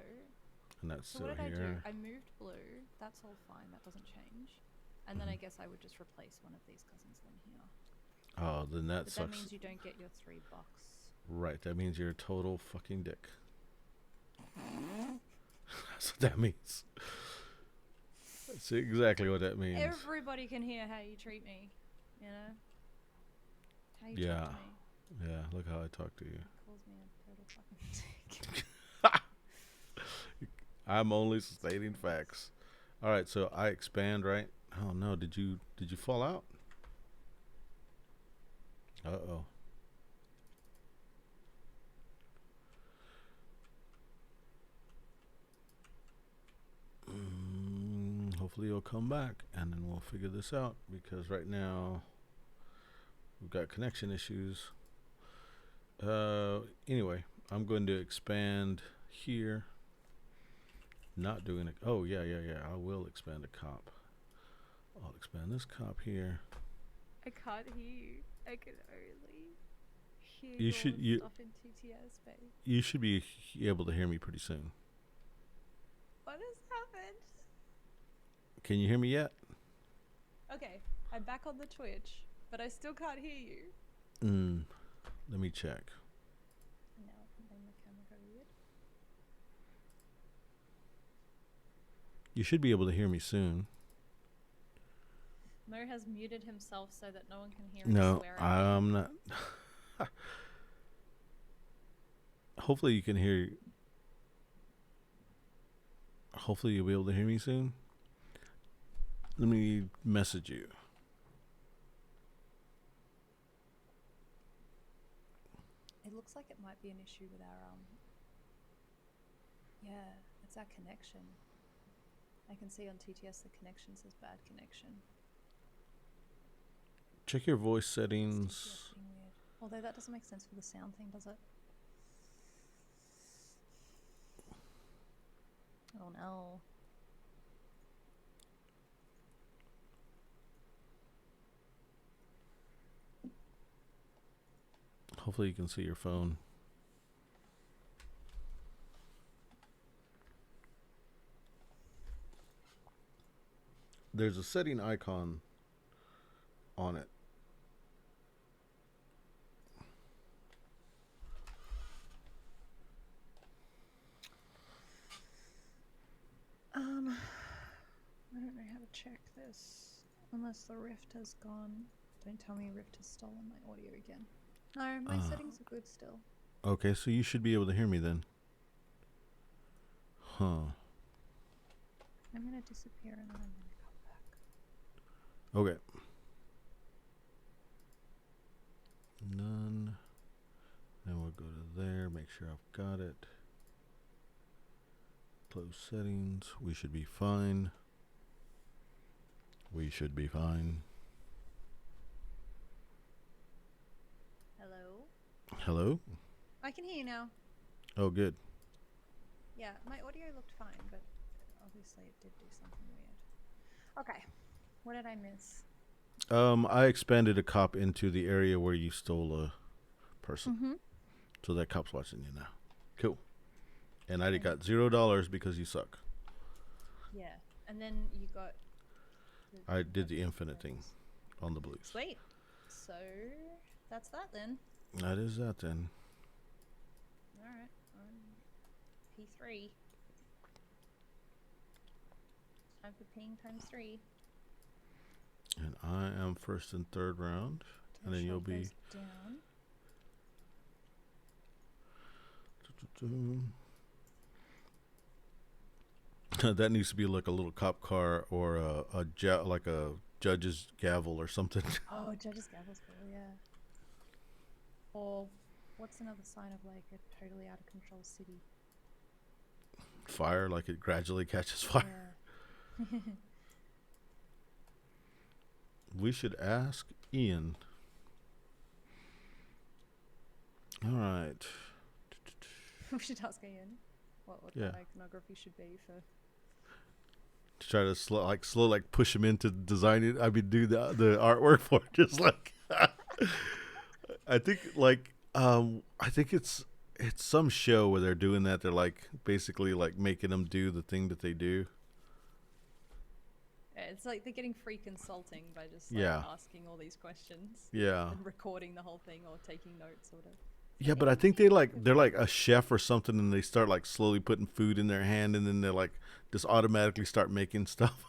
And that's so still what did here. I do? I moved blue. That's all fine. That doesn't change. And then I guess I would just replace one of these cousins then here. Oh, then that but sucks. That means you don't get your $3. Right. That means you're a total fucking dick. That's what that means. That's exactly what that means. Everybody can hear how you treat me, you know? How you talk to me. Yeah, look how I talk to you. Calls me a total fucking dick. I'm only stating facts. All right, so I expand, right? Oh no, did you fall out? Uh-oh. hopefully he'll come back, and then we'll figure this out, because right now we've got connection issues. Anyway, I'm going to expand here. Not doing it. Oh, yeah. I will expand a cop. I'll expand this cop here. I can't hear you. I can only hear You should stuff in TTS, babe. you should be able to hear me pretty soon. What has happened? Can you hear me yet? Okay, I'm back on the Twitch, but I still can't hear you. Let me check. Now then the camera go weird. You should be able to hear me soon. Mo has muted himself so that no one can hear him No, swear at I'm not. Hopefully you can hear. Hopefully you'll be able to hear me soon. Let me message you. It looks like it might be an issue with our yeah, it's our connection. I can see on TTS the connection says bad connection. Check your voice settings. TTS being weird. Although that doesn't make sense for the sound thing, does it? Oh no. Hopefully you can see your phone. There's a setting icon on it. I don't know how to check this. Unless the Rift has gone. Don't tell me Rift has stolen my audio again. No, my settings are good still. Okay, so you should be able to hear me then. Huh. I'm gonna disappear and then I'm gonna come back. Okay. None. Then we'll go to there, make sure I've got it. Close settings. We should be fine. We should be fine. Hello? Hello? I can hear you now. Oh, good. Yeah, my audio looked fine, but obviously it did do something weird. Okay, what did I miss? I expanded a cop into the area where you stole a person. Mm-hmm. So that cop's watching you now. Cool. And I got $0 because you suck. Yeah, and then you got... I did the infinite thing on the blues. Sweet. So, that's that then. That is that then. Alright, P3. Time for ping times 3. And I am first and third round. And then you'll be... Down. That needs to be like a little cop car or like a judge's gavel or something. Oh, judge's gavel's cool, yeah. Or what's another sign of like a totally out of control city? Fire, like it gradually catches fire. Yeah. We should ask Ian. All right. We should ask Ian what Yeah. that iconography should be for... To try to slow push him into designing. I mean, do the artwork for it. Just like I think it's some show where they're doing that. They're like basically like making them do the thing that they do. Yeah, it's like they're getting free consulting by just asking all these questions. Yeah. And recording the whole thing or taking notes or whatever. Yeah, but I think they're like a chef or something, and they start like slowly putting food in their hand, and then they like just automatically start making stuff.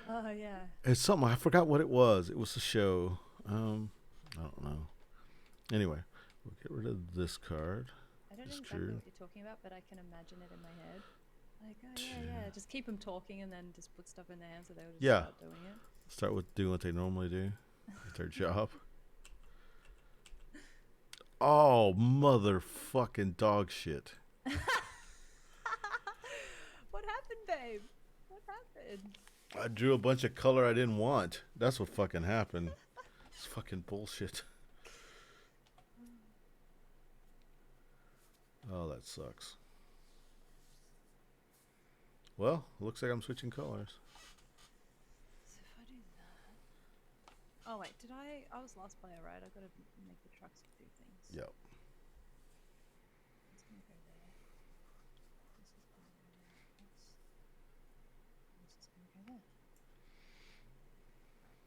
Oh yeah. It's something I forgot what it was. It was a show. I don't know. Anyway, we'll get rid of this card. I don't know exactly what you're talking about, but I can imagine it in my head. Like, oh yeah. Just keep them talking and then just put stuff in their hands so they'll just start doing it. Start with doing what they normally do. It's their job. Oh, motherfucking dog shit. What happened, babe? What happened? I drew a bunch of color I didn't want. That's what fucking happened. It's fucking bullshit. Oh, that sucks. Well, looks like I'm switching colors. So if I do that. Oh wait, did I? I was last player, right? I gotta make the trucks do things. Yep. It's gonna go there. This is gonna go there. This is gonna go there.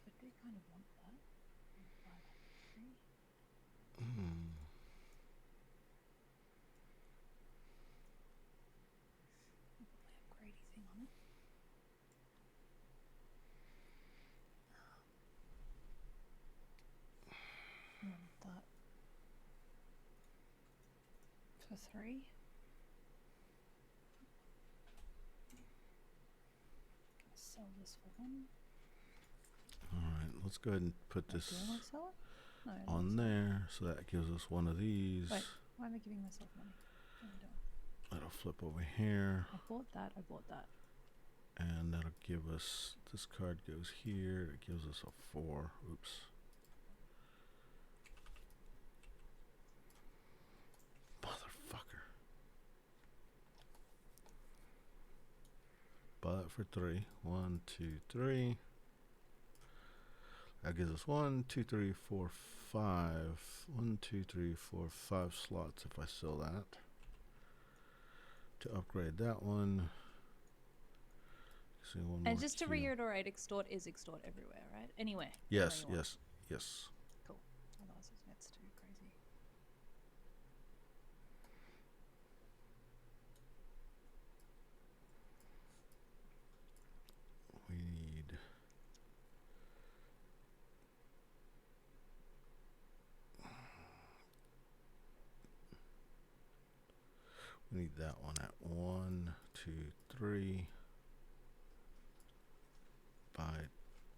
I do kind of want that. Buy that for 3. Put my upgradey thing on it. That for 3. Gonna sell this for 1. Alright, let's go ahead and put Do I this want to sell it? No. I don't on want to sell it. there. So that gives us one of these. Wait, why am I giving myself money? What am I doing? That'll flip over here. I bought that. I bought that. And that'll give us, this card goes here. It gives us a 4. Oops. Motherfucker. Buy it for 3. 1, 2, 3. That gives us 1, 2, 3, 4, 5. 1, 2, 3, 4, 5 slots if I sell that. To upgrade that one. See, one And more just to queue. reiterate, extort is extort everywhere, right? Anywhere. Yes, anywhere you want. yes, yes. Cool. Otherwise, it's too crazy. We need that one at 1, 2, 3. By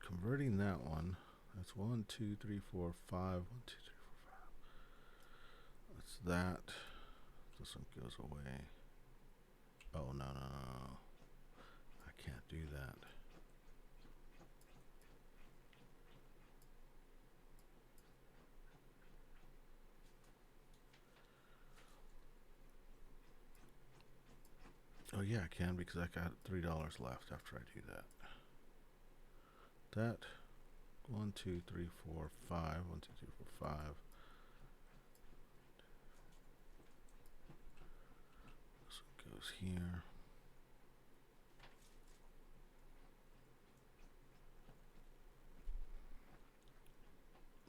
converting that one, that's 1, 2, 3, 4, 5. 1, 2, 3, 4, 5. That's that. This one goes away. Oh, no. I can't do that. Oh yeah, I can because I got $3 left after I do that. That 1, 2, 3, 4, 5. 1, 2, 3, 4, 5. This one goes here.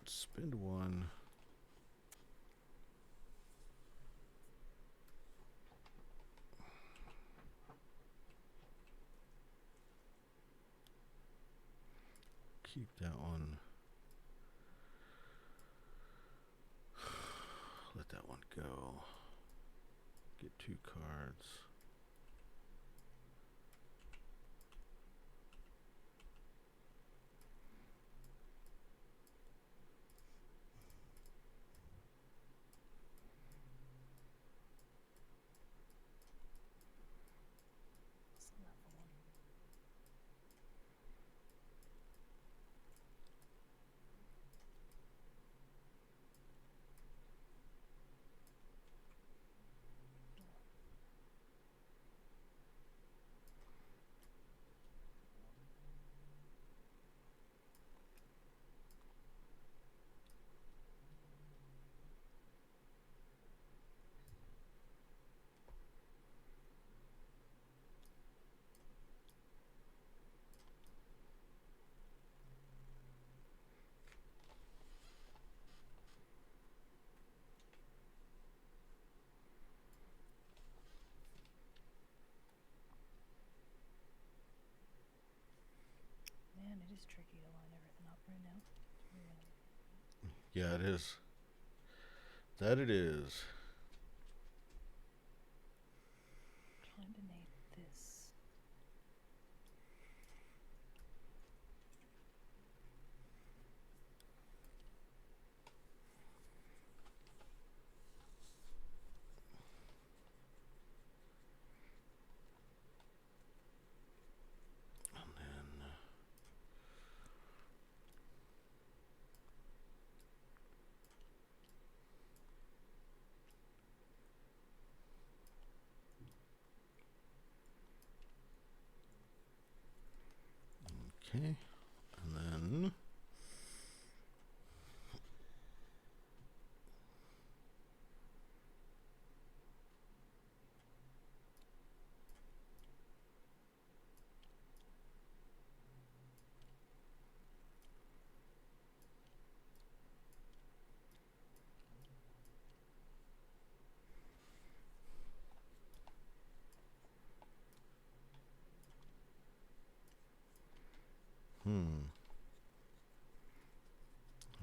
Spend 1. Keep that one. Let that one go. Get 2 cards. Sell that for 1. Man, it is tricky to line everything up right now. Really. Yeah, it is. That it is. Kind of need this. And then Okay. And then...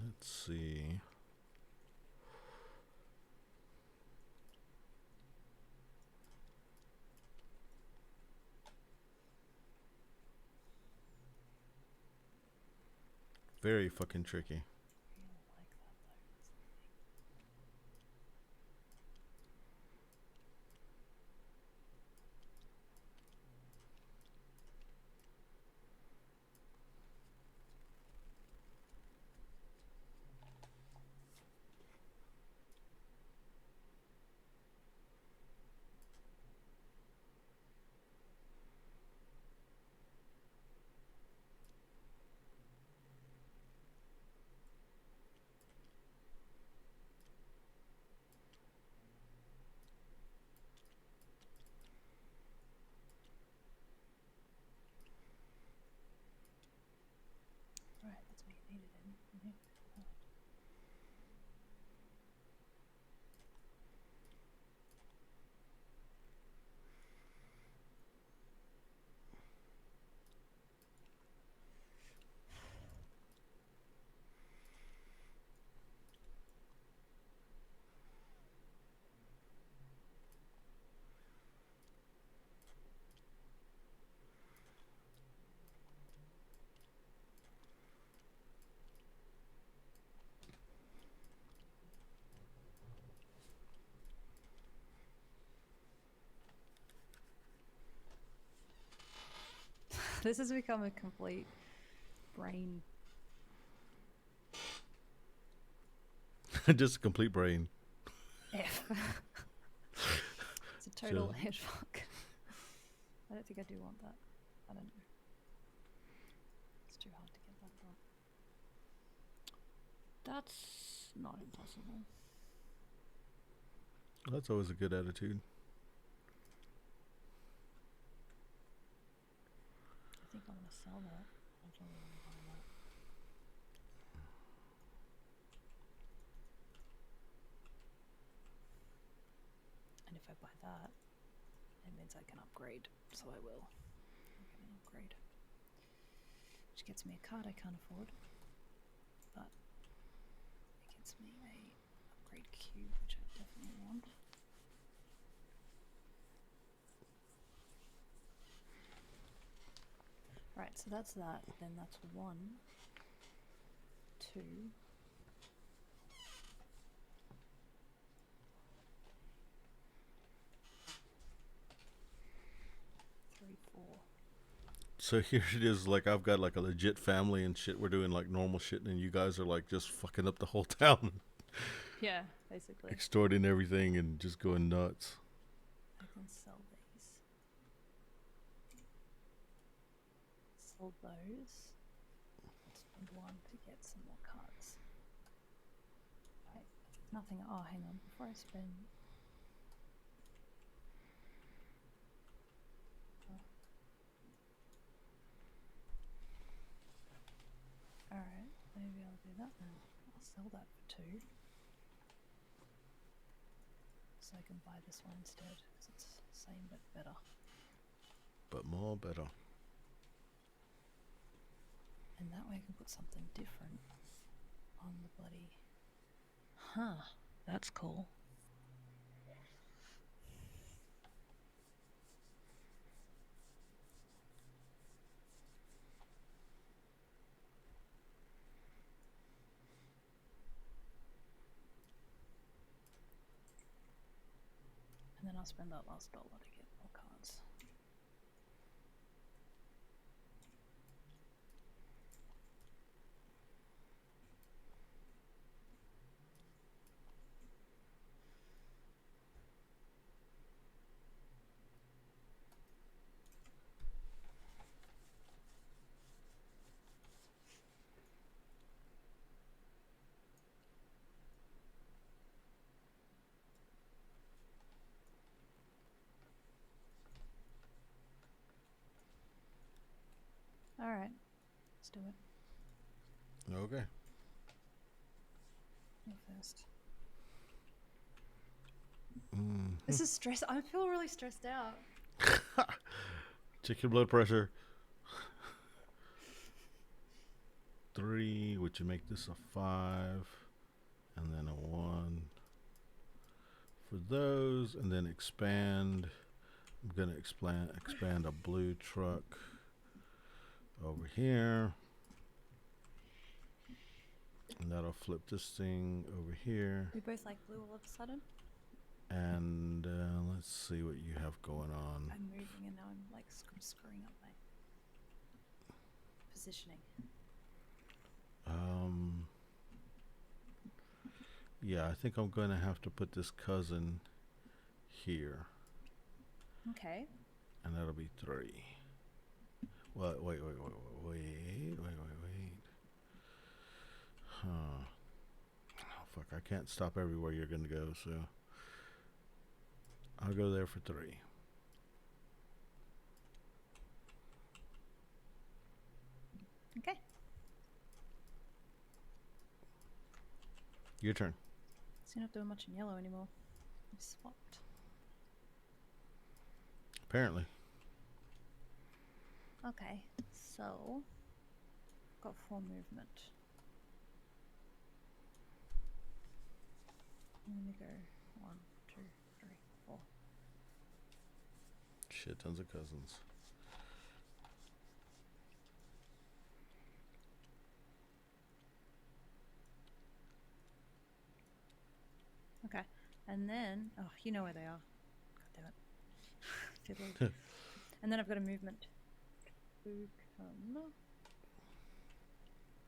Let's see. Very fucking tricky. I really like that though. Right, that's what you needed in here. Oh. This has become a complete brain. Just a complete brain. F. It's a total head fuck. I don't think I do want that. I don't know. It's too hard to get that done. That's not impossible. That's always a good attitude. I think I'm going to sell that. I don't really want to buy that. And if I buy that, it means I can upgrade. So I will. I'm going to upgrade. Which gets me a card I can't afford. But it gets me a upgrade cube, which I definitely want. Right, so that's that. Then that's 1, 2, 3, 4. So here it is, like I've got like a legit family and shit. We're doing like normal shit, and you guys are like just fucking up the whole town, Yeah, basically. extorting everything and just going nuts. I can sell these. Sell those. Spend 1 to get some more cards. Right, nothing. Oh, hang on. Before I spend. Alright, maybe I'll do that then. I'll sell that for 2. So I can buy this one instead, because it's the same but better. But more better. And that way I can put something different on the bloody... Huh, that's cool. And then I'll spend that last $1 to get more cards. Let's do it. Okay. You're first. Mm. This is stress. I feel really stressed out. Check your blood pressure. 3, which would make this a 5, and then a 1 for those, and then expand. I'm gonna expand a blue truck over here, and that'll flip this thing over here. We both like blue all of a sudden. And let's see what you have going on. I'm moving and now I'm like screwing up my positioning. Yeah, I think I'm gonna have to put this cousin here. Okay. And that'll be 3. Well, wait. Huh. Oh, fuck, I can't stop everywhere you're gonna go, so I'll go there for 3. Okay. Your turn. So you're not doing much in yellow anymore. We swapped. Apparently. Okay, so got 4 movement. I'm gonna go 1, 2, 3, 4. Shit tons of cousins. Okay, and then you know where they are. God damn it. Fiddly. And then I've got a movement. Who come?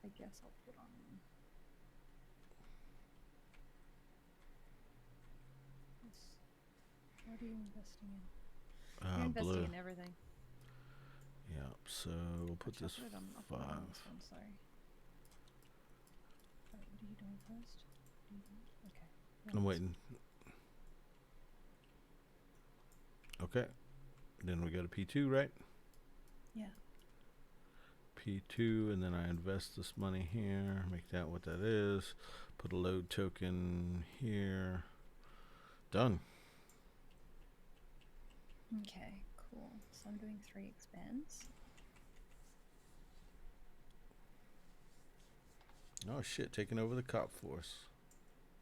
I guess I'll put on. This. What are you investing in? You're investing Blue. in everything. Yeah, so we'll put this 5. This one, sorry. Wait, what are you doing first? Okay. I'm waiting. Okay. Then we go to P2, right? Yeah. P2, and then I invest this money here. Make that what that is. Put a load token here. Done. Okay, cool. So I'm doing 3 expands. Oh shit, taking over the cop force.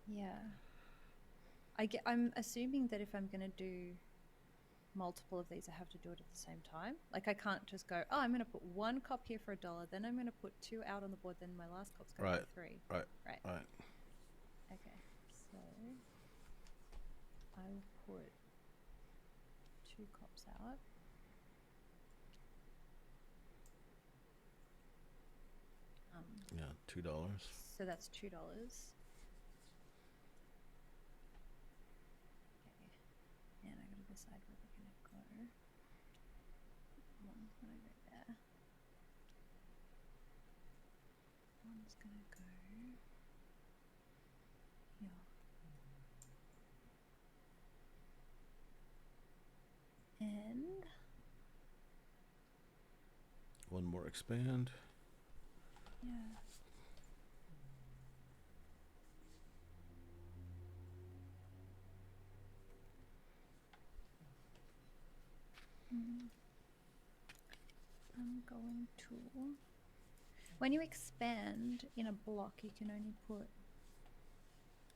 Yeah. I'm assuming that if I'm going to do multiple of these, I have to do it at the same time. Like I can't just go, oh, I'm going to put 1 cop here for $1, then I'm going to put 2 out on the board, then my last cop's going to be 3. Right. Okay, so I will put 2 cops out. Yeah, $2. So that's $2. Okay. And I gotta decide where we're gonna go. One's gonna go there. One's gonna go here. And 1 more expand. yeah. I'm going to. When you expand in a block, you can only put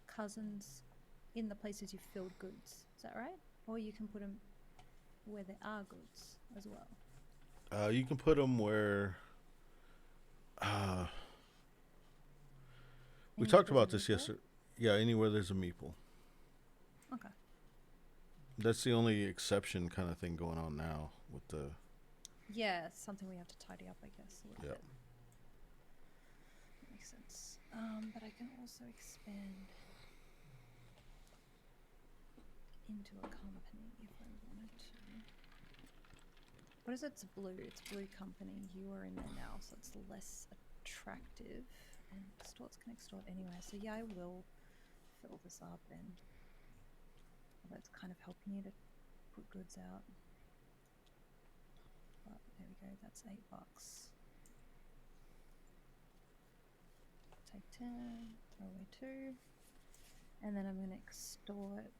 cousins in the places you filled goods. Is that right? Or you can put them where there are goods as well. You can put them where. We talked about this yesterday. Yeah, anywhere there's a meeple. Okay. That's the only exception kind of thing going on now with the. Yeah, it's something we have to tidy up, I guess, a little Yep. bit. That makes sense. But I can also expand into a company if I wanted to. What is it? It's blue. It's blue company. You are in there now, so it's less attractive. And extorts can extort anywhere. So yeah, I will fill this up and although it's kind of helping you to put goods out. But there we go, that's $8. take 10, throw away 2, and then I'm going to extort,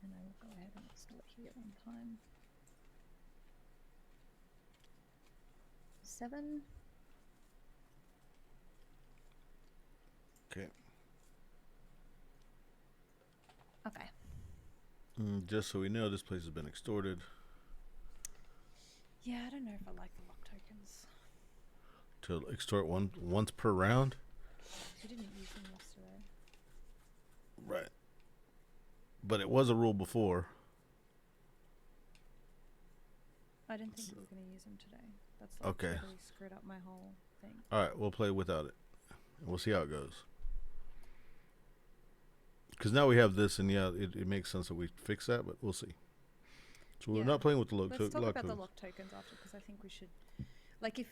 and I will go ahead and extort here 1 time. 7. Okay. Okay. Just so we know, this place has been extorted. Yeah, I don't know if I like the lock tokens. To extort once per round? We didn't use them yesterday. Right. But it was a rule before. I didn't think we were going to use them today. That's like okay. totally screwed up my whole thing. Alright, we'll play without it. We'll see how it goes. Because now we have this, and yeah, it makes sense that we fix that, but we'll see. So we're not playing with the lock tokens. Let's talk about the lock tokens after, because I think we should, like, if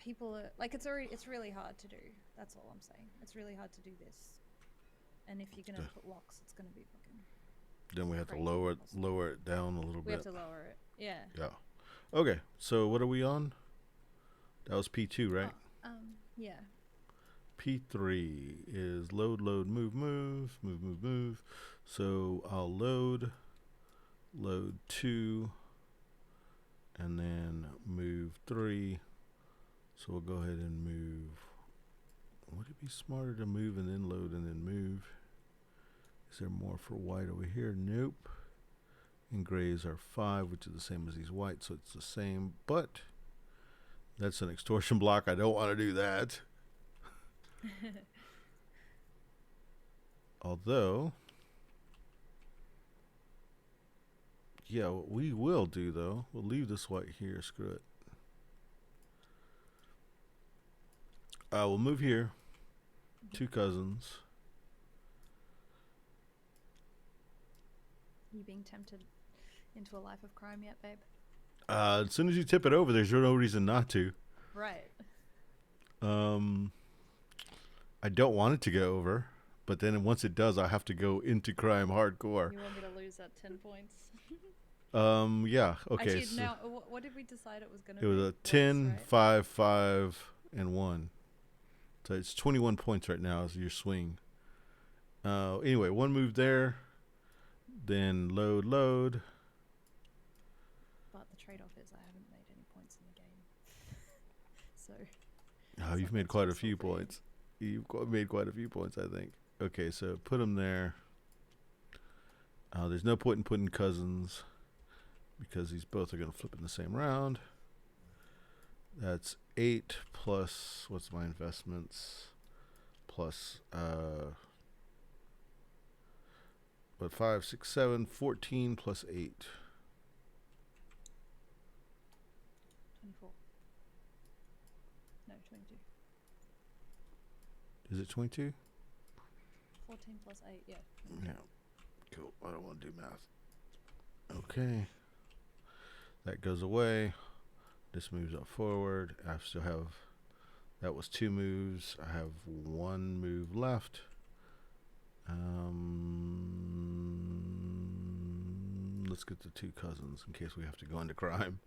people are like, it's really hard to do. That's all I'm saying. It's really hard to do this, and if you're gonna put locks, it's gonna be fucking. Then we have to lower it down a little bit. We have to lower it. Yeah. Yeah. Okay. So what are we on? That was P2, right? Yeah. P3 is load, move. So I'll load 2, and then move 3. So we'll go ahead and move. Would it be smarter to move and then load and then move? Is there more for white over here? Nope. And grays are 5, which is the same as these whites, so it's the same. But that's an extortion block. I don't want to do that. Although, yeah, what we will do though, we'll leave this white here. Screw it. We'll move here. 2 cousins. You being tempted into a life of crime yet, babe? As soon as you tip it over, there's no reason not to. Right. I don't want it to go over, but then once it does, I have to go into crime hardcore. You want me to lose that 10 points? Yeah. Okay. Actually, so no. What did we decide it was going to be? it was a 10, right? 5, 5, and 1. So it's 21 points right now as your swing. Anyway, 1 move there. Then load. But the trade-off is I haven't made any points in the game. So. Oh, you've made quite a few points. You've made quite a few points, I think. Okay, so put them there. There's no point in putting cousins because these both are going to flip in the same round. That's 8 plus, what's my investments? Plus, 5, 6, 7, 14 plus 8. 24. No, 22. Is it 22? 14 plus 8, yeah. Yeah. Cool. I don't want to do math. Okay. That goes away. This moves up forward. I still have, that was 2 moves. I have 1 move left. Let's get the 2 cousins in case we have to go into crime.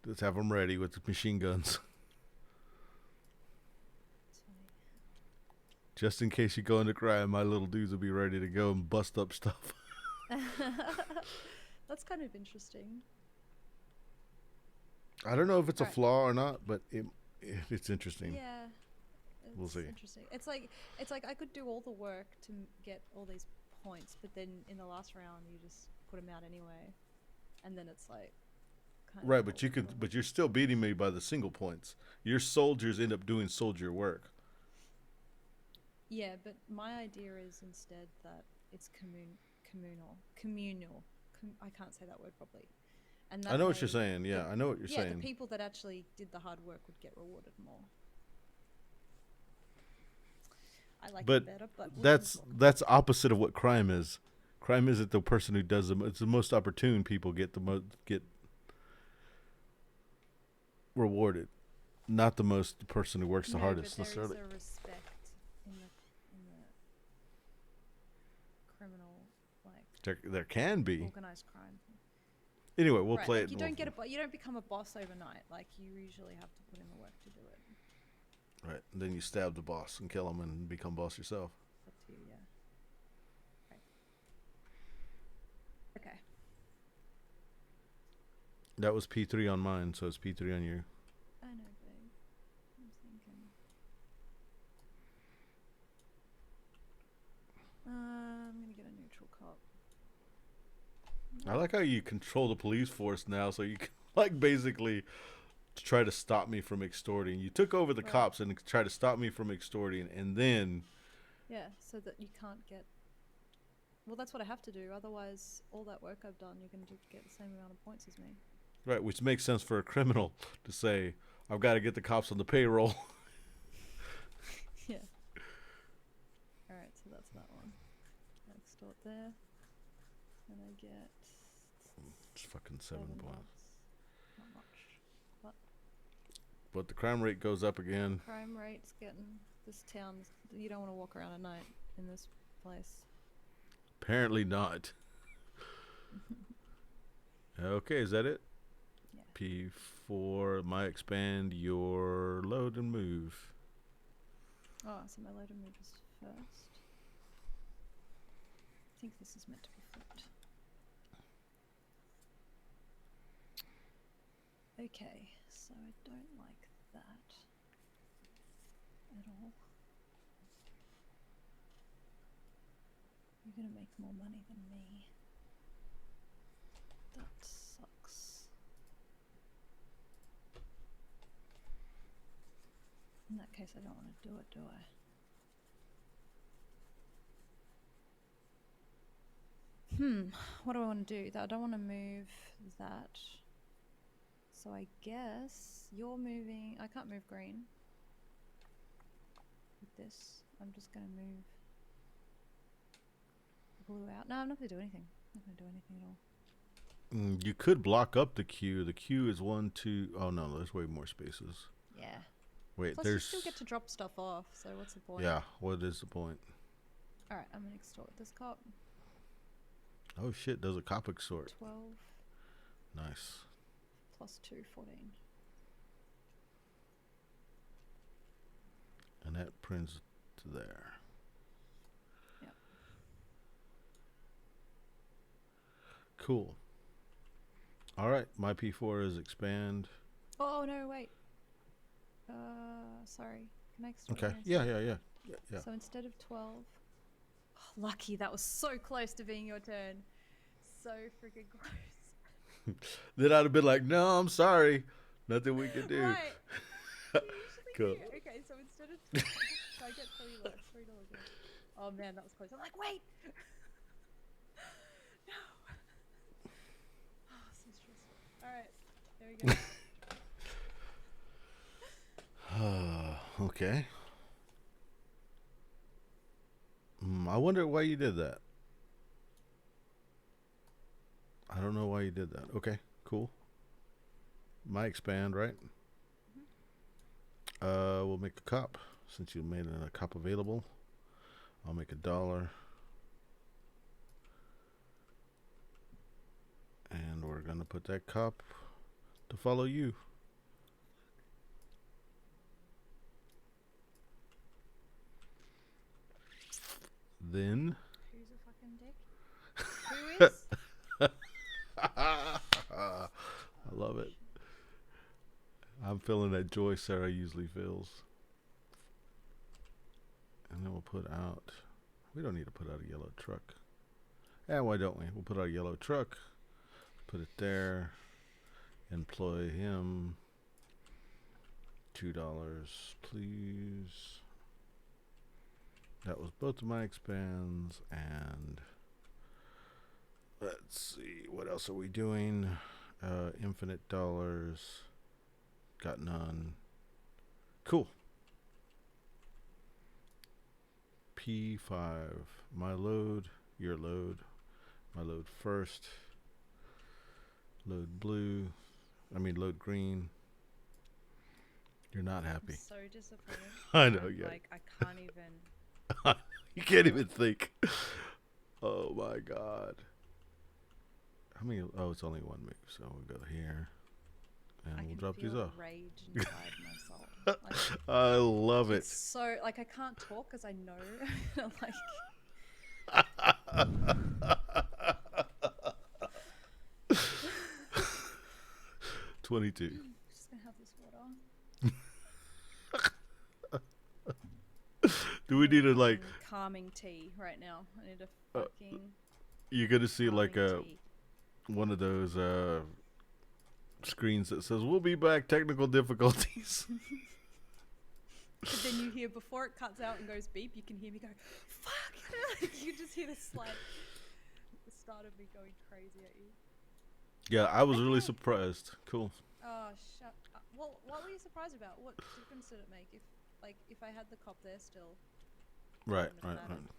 Let's have them ready with the machine guns. Just in case you go into crime, my little dudes will be ready to go and bust up stuff. That's kind of interesting. I don't know if it's a flaw or not, but it's interesting. Yeah. We'll see. Interesting. It's like I could do all the work to get all these points, but then in the last round you just put them out anyway, and then it's like. Right, but you're still beating me by the single points. Your soldiers end up doing soldier work. Yeah, but my idea is instead that it's communal. I can't say that word properly. And I know what you're saying. Yeah, I know what you're saying. Yeah, the people that actually did the hard work would get rewarded more. I like it better, but that's opposite of what crime is. Crime isn't the person who does them. It's the most opportune people get rewarded, not the person who works the hardest necessarily. There is a respect in the criminal, like there can be organized crime. Anyway, we'll play it. You don't become a boss overnight. Like, you usually have to put in the work to do it. Right. And then you stab the boss and kill him and become boss yourself. It's up to you, yeah. Right. Okay. That was P3 on mine, so it's P3 on you. I know, babe. I'm thinking. I'm gonna get a neutral cop. I like how you control the police force now, so you can, like, basically try to stop me from extorting. You took over the Right. cops and try to stop me from extorting, and then Yeah, so that you can't get. Well, that's what I have to do. Otherwise, all that work I've done, you're going to get the same amount of points as me. right, which makes sense for a criminal to say, "I've got to get the cops on the payroll." Yeah. All right, so that's that one. Extort there, and I get It's fucking 7 points. bucks. Not much. But the crime rate goes up again. Crime rate's getting. This town. You don't want to walk around at night in this place. Apparently not. Okay, is that it? Yeah. P4, my expand, your load and move. Oh, so my load and move is first. I think this is meant to be flipped. Okay, so I don't like that at all. You're gonna make more money than me. That sucks. In that case, I don't want to do it, do I? What do I want to do? I don't want to move that. So I guess you're moving. I can't move green with this. I'm just going to move blue out. No, I'm not going to do anything. I'm not going to do anything at all. You could block up the queue. The queue is 1, 2. Oh no, there's way more spaces. Yeah. Wait, Plus, there's. you still get to drop stuff off. So what's the point? Yeah, what is the point? All right, I'm going to extort this cop. Oh shit, does a cop extort? 12 Nice. plus 2, 14. And that prints to there. Yep. Cool. All right, my P4 is expand. Oh no, wait. Sorry. Can I extort? Okay. again? Yeah. So instead of 12, lucky, that was so close to being your turn. So freaking close. Then I'd have been like, no, I'm sorry. Nothing we can do. Right. You usually Cool. do. Okay, so instead of 12, so I get $3 less. $3 less. Oh man, that was close. I'm like, wait! No! Oh, so stressful. Alright, there we go. Okay. I wonder why you did that. I don't know why you did that. Okay, cool. My expand, right? We'll make a cop. Since you made a cop available, I'll make $1. And we're gonna put that cop to follow you. Then Who's a fucking dick? Who is? I love it. I'm feeling that joy Sarah usually feels. And then we'll put out. We don't need to put out a yellow truck. And why don't we? We'll put out a yellow truck. Put it there. Employ him. $2, please. That was both of my expands. And let's see. What else are we doing? Infinite dollars. Got none. Cool. P5. My load. Your load. My load first. Load blue. Load green. You're not happy. I'm so disappointed. I know, yeah. Like, I can't even. You can't even think. Oh my god. How many? Oh, it's only one move, so we'll go here. and I we'll can drop feel these the off. rage inside my soul. Like, I love it's it. so like I can't talk because I know like 22. just gonna have this water. Do we need to like? Calming tea right now? I need a Uh, fucking You're gonna see like calming tea. one of those screens that says "We'll be back. Technical difficulties." But then you hear before it cuts out and goes beep, you can hear me go, "Fuck!" Like you just hear the start of me going crazy at you. Yeah, I was really Okay. surprised. Cool. Oh, shut up. Well, what were you surprised about? What difference did it make if I had the cop there still? Right, Wouldn't have right, mattered. right.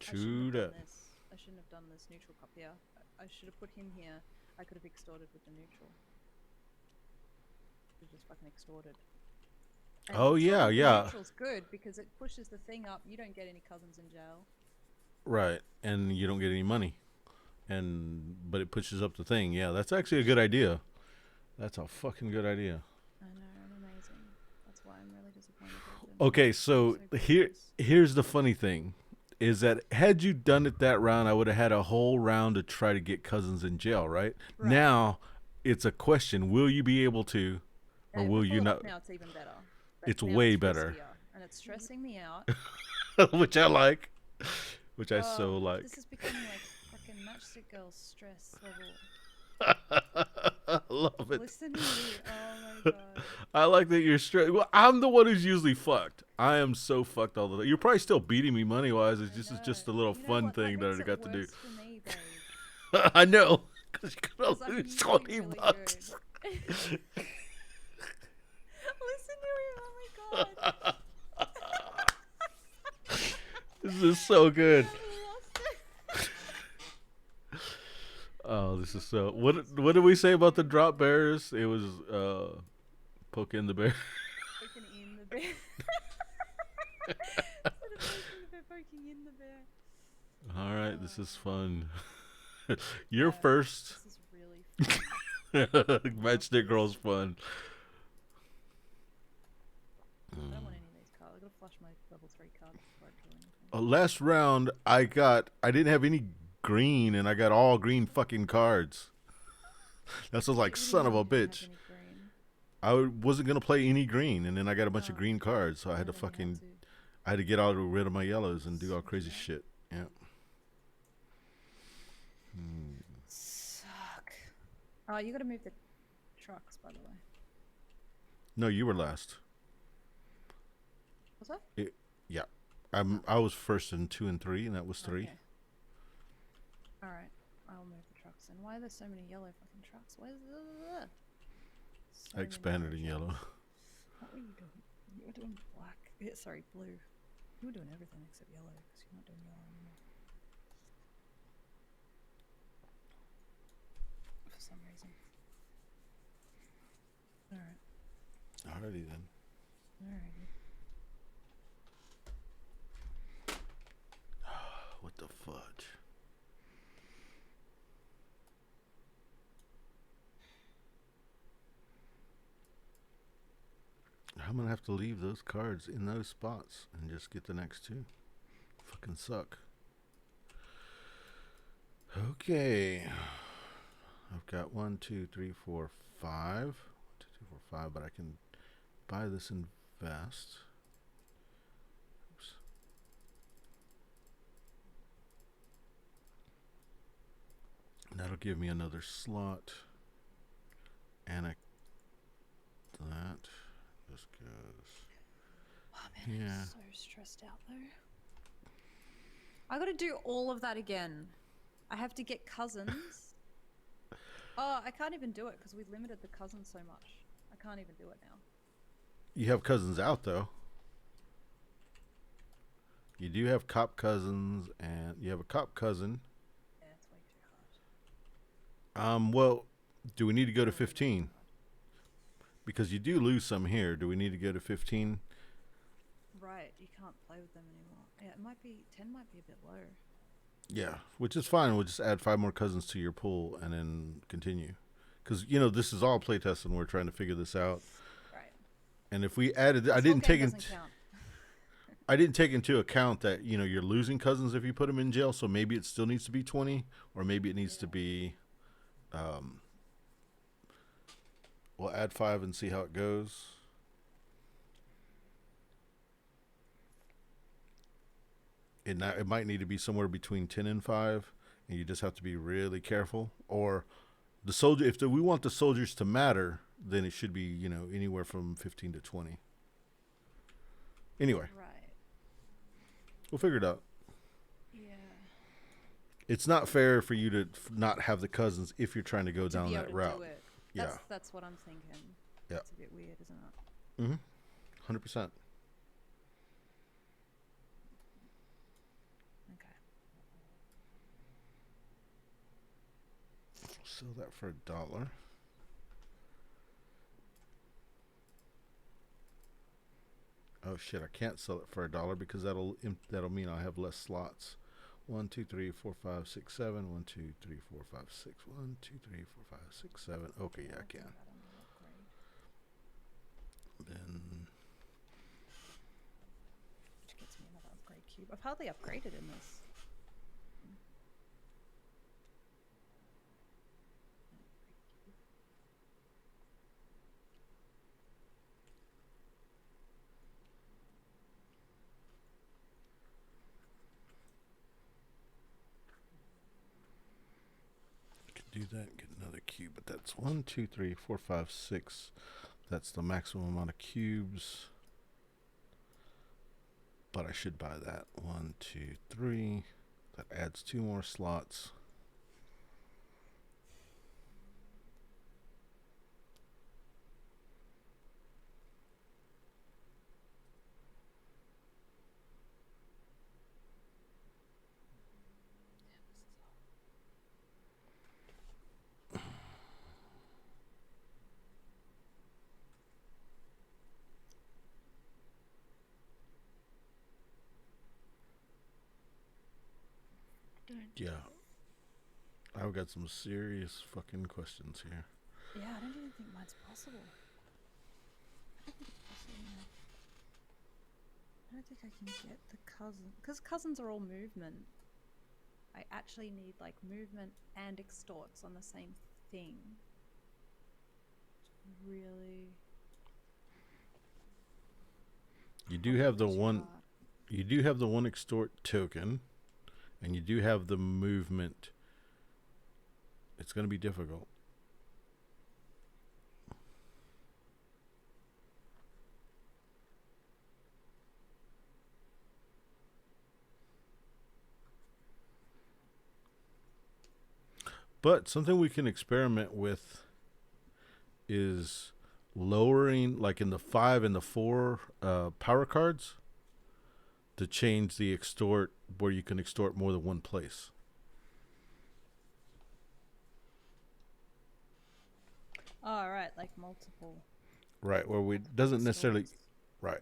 I shouldn't True have done that. this. I shouldn't have done this neutral cop here. I should have put him here. I could have extorted with the neutral. Could have just fucking extorted. And Oh yeah, extorting with the yeah. neutral's good because it pushes the thing up. You don't get any cousins in jail. Right, and you don't get any money, but it pushes up the thing. Yeah, that's actually a good idea. That's a fucking good idea. I know, I'm amazing. That's why I'm really disappointed that it didn't. Okay, so here's the funny thing, is that had you done it that round, I would have had a whole round to try to get cousins in jail. Right, Right. now, it's a question: will you be able to, or If will we you pull it off not? now, it's even better. It's Now way better, riskier, and it's stressing me out. which I like, which I so Oh, like. this is becoming like fucking Matchstick Girl stress level. I love it. Listen to me. Oh my god. I like that you're straight. Well, I'm the one who's usually fucked. I am so fucked all the time. You're probably still beating me money wise. It's just a little You know fun what? thing that I got to do. Worse for me, babe. I know, because you're 'Cause gonna I'm lose usually 20 really bucks. good. Listen to me. Oh my god. This is so good. I lost it. Oh, this is so. What did we say about the drop bears? It was poking the bear. Poking in the bear. Instead of poking the bear, poking in the bear. All right, this is fun. You're first. This is really fun. Matchstick Girl's fun. I don't want any of these cards. I gotta flush my level 3 card before I kill anything. Last round, I didn't have any green, and I got all green fucking cards. That's was like, What do you son of mean a you didn't bitch. have any green? I wasn't gonna play any green, and then I got a bunch of Oh. green cards, so I had to Then you fucking, to. I had to get rid of my yellows and do all crazy shit. Yeah. Suck. Oh, you gotta move the trucks, by the way. No, you were last. Was that? Yeah. I was first in 2 and 3, and that was 3. Okay. Alright, I'll move the trucks in. Why are there so many yellow fucking trucks? Where's the... I expanded in yellow. What were you doing? You were doing black. Yeah, sorry, blue. You were doing everything except yellow, because you're not doing yellow anymore. For some reason. Alright. Alrighty then. Alrighty. What the fudge? I'm gonna have to leave those cards in those spots and just get the next 2. Fucking suck. Okay. I've got 1, 2, 3, 4, 5. 1, 2, 3, 4, 5, but I can buy this invest. Oops. That'll give me another slot. And that just goes. Oh man, Yeah. I'm so stressed out though. I gotta do all of that again. I have to get cousins. Oh, I can't even do it because we limited the cousins so much. I can't even do it now. You have cousins out though. You do have cop cousins, and you have a cop cousin. Yeah, it's way too hard. Well, do we need to go to 15? Because you do lose some here. Do we need to go to 15? Right, you can't play with them anymore. Yeah, it might be 10. Might be a bit low. Yeah, which is fine. We'll just add 5 more cousins to your pool and then continue. Because, this is all playtest and we're trying to figure this out. Right. And if we added, This whole game doesn't count. I didn't take into account that, you're losing cousins if you put them in jail. So maybe it still needs to be 20, or maybe it needs to be, um, we'll add 5 and see how it goes. It might need to be somewhere between 10 and 5, and you just have to be really careful. Or the soldier, if we want the soldiers to matter, then it should be, anywhere from 15 to 20. Anyway, Right. we'll figure it out. Yeah. It's not fair for you to not have the cousins if you're trying to go To down be able that to route. do it. Yeah. That's what I'm thinking. Yeah. It's a bit weird, isn't it? Mm-hmm. 100%. Okay. Sell that for $1. Oh shit! I can't sell it for $1 because that'll mean I have less slots. 1, 2, 3, 4, 5, 6, 7. 1, 2, 3, 4, 5, 6. 1, 2, 3, 4, 5, 6, 7. Okay, yeah, I can. Then Which gets me another upgrade cube. I've hardly upgraded in this. do that and get another cube, but that's 1, 2, 3, 4, 5, 6. That's the maximum amount of cubes. But I should buy that. 1, 2, 3. That adds 2 more slots. Yeah. I've got some serious fucking questions here. Yeah, I don't even think mine's possible. I don't think it's possible. No. I don't think I can get the cousin, because cousins are all movement. I actually need like movement and extorts on the same thing. Really? You do have the Too one. hard. You do have the one extort token, and you do have the movement. It's going to be difficult. But something we can experiment with is lowering, like in the 5 and the 4 power cards, to change the extort where you can extort more than one place. Oh, right, like multiple. Right, where we doesn't necessarily extorts. right,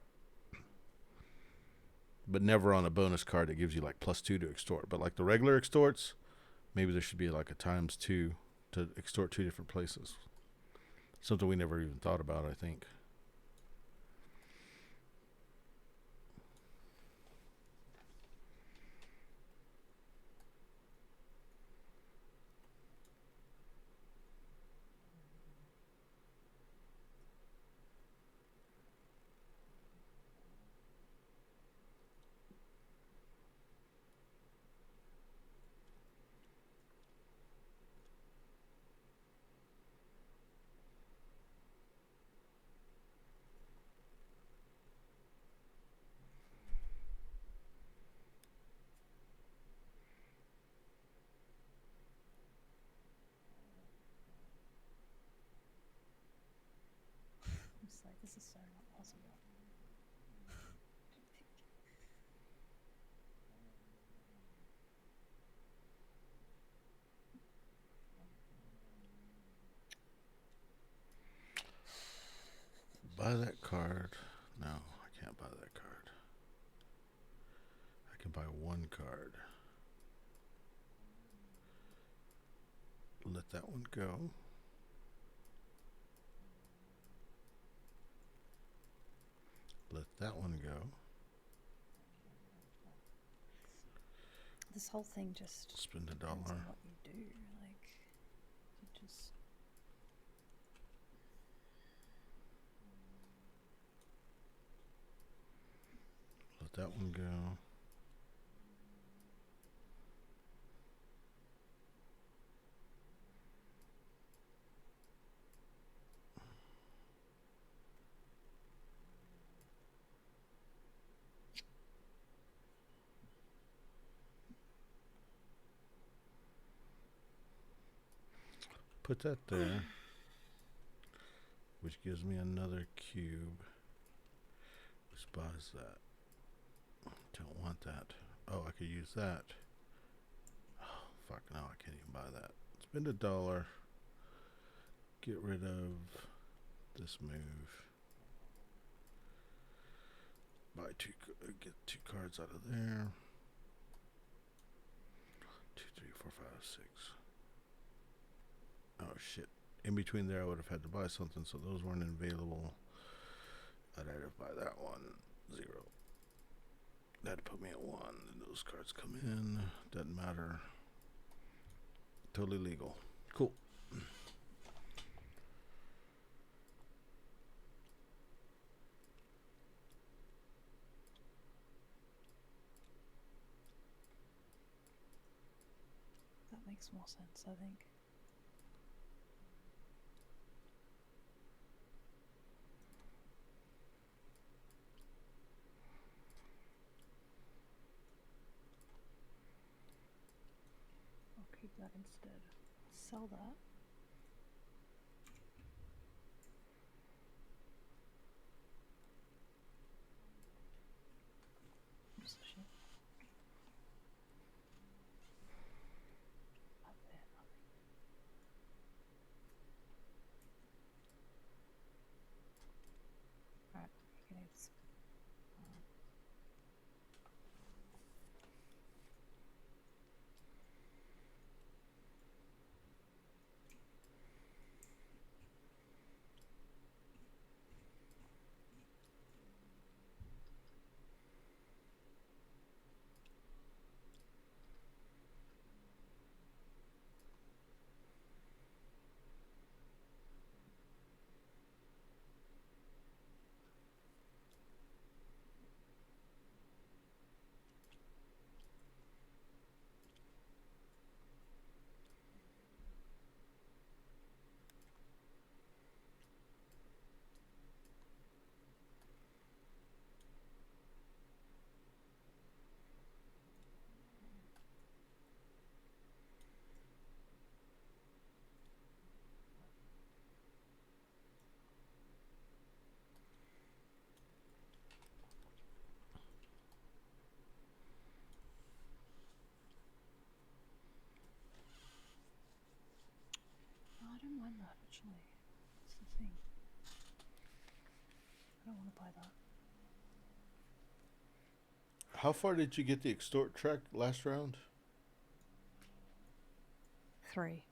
but never on a bonus card that gives you like +2 to extort. But like the regular extorts, maybe there should be like a ×2 to extort 2 different places. Something we never even thought about, I think. I'm just like, this is so not possible. Buy that card. No, I can't buy that card. I can buy one card. Let that one go. Let that one go. This whole thing just Spend $1. depends on what you do. Like, you just. Let that one go. Put that there, which gives me another cube, which buys that. Don't want that. Oh, I could use that. Oh, fuck, no, I can't even buy that. Spend $1. Get rid of this move. Buy two, get 2 cards out of there. 2, 3, 4, 5, 6. Oh shit. In between there I would have had to buy something, so those weren't available. I'd had to buy that one. 0. That'd put me at 1. And those cards come in. Doesn't matter. Totally legal. Cool. That makes more sense, I think. I'll keep that instead. Sell that. Oops, shit. Up there, nothing. Alright, you can have I don't mind that, actually. That's the thing. I don't want to buy that. How far did you get the extort track last round? 3.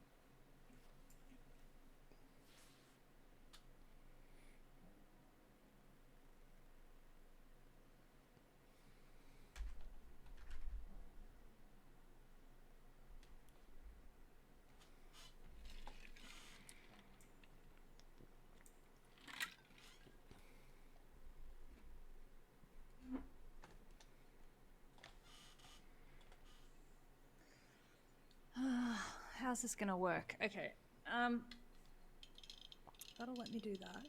How's this gonna work? Okay. That'll let me do that.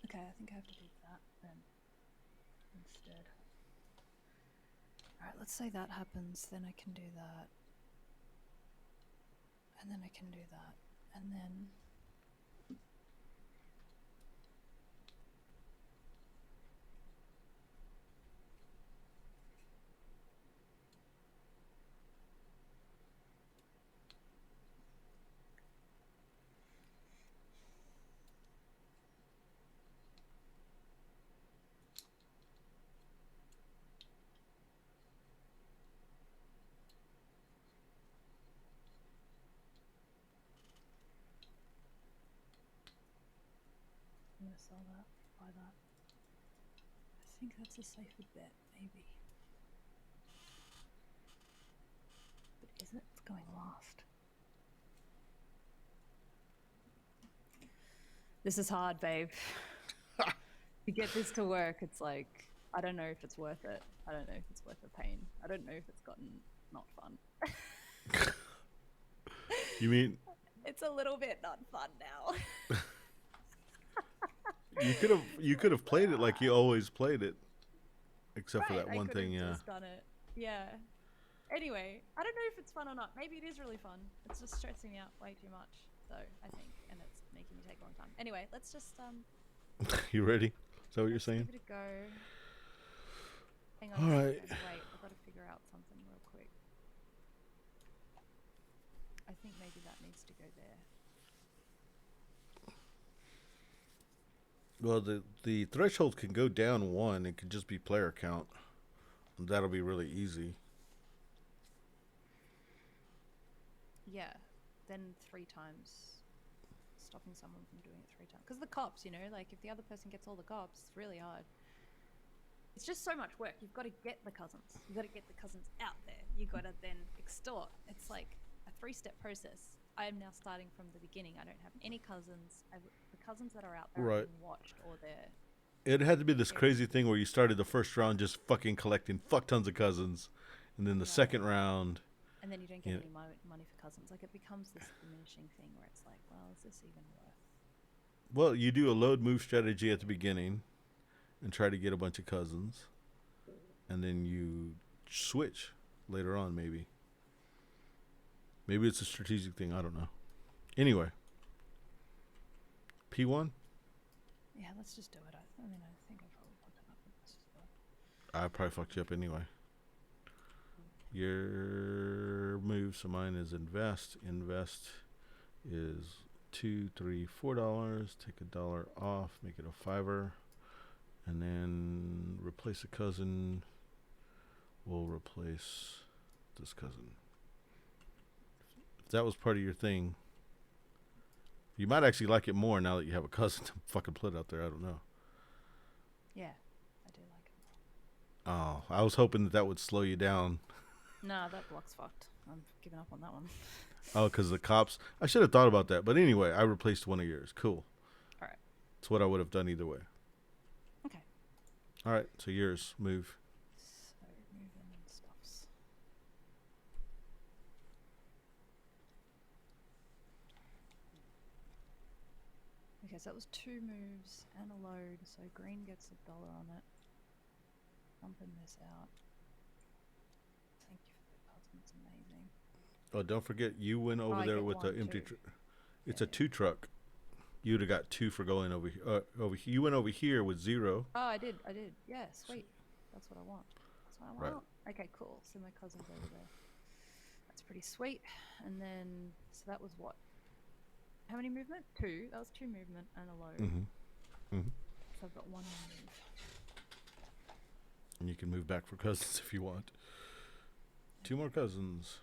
Okay, I think I have to do that then instead. Alright, let's say that happens, then I can do that. And then I can do that. And then... sell that, buy that. I think that's a safer bet, maybe. But isn't it? It's going last. This is hard, babe. To get this to work, it's like, I don't know if it's worth it. I don't know if it's worth the pain. I don't know if it's gotten not fun. You mean it's a little bit not fun now. you could have played it like you always played it, except for that one I thing. Yeah. Just done it. Yeah. Anyway, I don't know if it's fun or not. Maybe it is really fun. It's just stressing me out way too much, though, I think, and it's making me take a long time. Anyway, let's just You ready? Is that what you're saying? give it a go. Hang on. All a right. second. Wait, I've got to figure out something real quick. I think maybe that needs to go there. Well, the threshold can go down one. It could just be player count. That'll be really easy. Yeah. Then 3 times. Stopping someone from doing it 3 times. Because the cops, you know, like if the other person gets all the cops, it's really hard. It's just so much work. You've got to get the cousins. You've got to get the cousins out there. You've got to then extort. It's like a 3-step process. I am now starting from the beginning. I don't have any cousins. The cousins that are out there are being watched, or they're... It had to be this crazy thing where you started the first round just fucking collecting fuck tons of cousins, and then the second round... And then you don't get any money for cousins. Like, it becomes this diminishing thing where it's like, well, is this even worth? Well, you do a load move strategy at the beginning and try to get a bunch of cousins, and then you switch later on, maybe. Maybe it's a strategic thing. I don't know. Anyway. P1? Yeah, let's just do it. I mean, I think I probably fucked it up. Let's just do it. I probably fucked you up anyway. Your move, so mine is invest. Invest is $2, $3, $4. Take $1 off, make it a $5, and then replace a cousin. We'll replace this cousin. If that was part of your thing, you might actually like it more now that you have a cousin to fucking put out there. I don't know. Yeah, I do like it. Oh, I was hoping that would slow you down. No, that block's fucked. I'm giving up on that one. Oh, because the cops. I should have thought about that. But anyway, I replaced one of yours. Cool. All right. It's what I would have done either way. Okay. All right. So yours. Move. So moving and stuffs. Okay, so that was 2 moves and a load. So green gets $1 on it. Pumping this out. Thank you for the cousins. Amazing. Oh, don't forget, you went over there with the empty. It's a 2 truck. You'd have got 2 for going over here. You went over here with 0. Oh, I did. Yeah, sweet. That's what I want. Right. Okay, cool. So my cousin's over there. That's pretty sweet. And then, so that was what? How many movement? 2. That was 2 movement and a load. Mm-hmm. Mm-hmm. So I've got 1 more move. And you can move back for cousins if you want. 2 more cousins.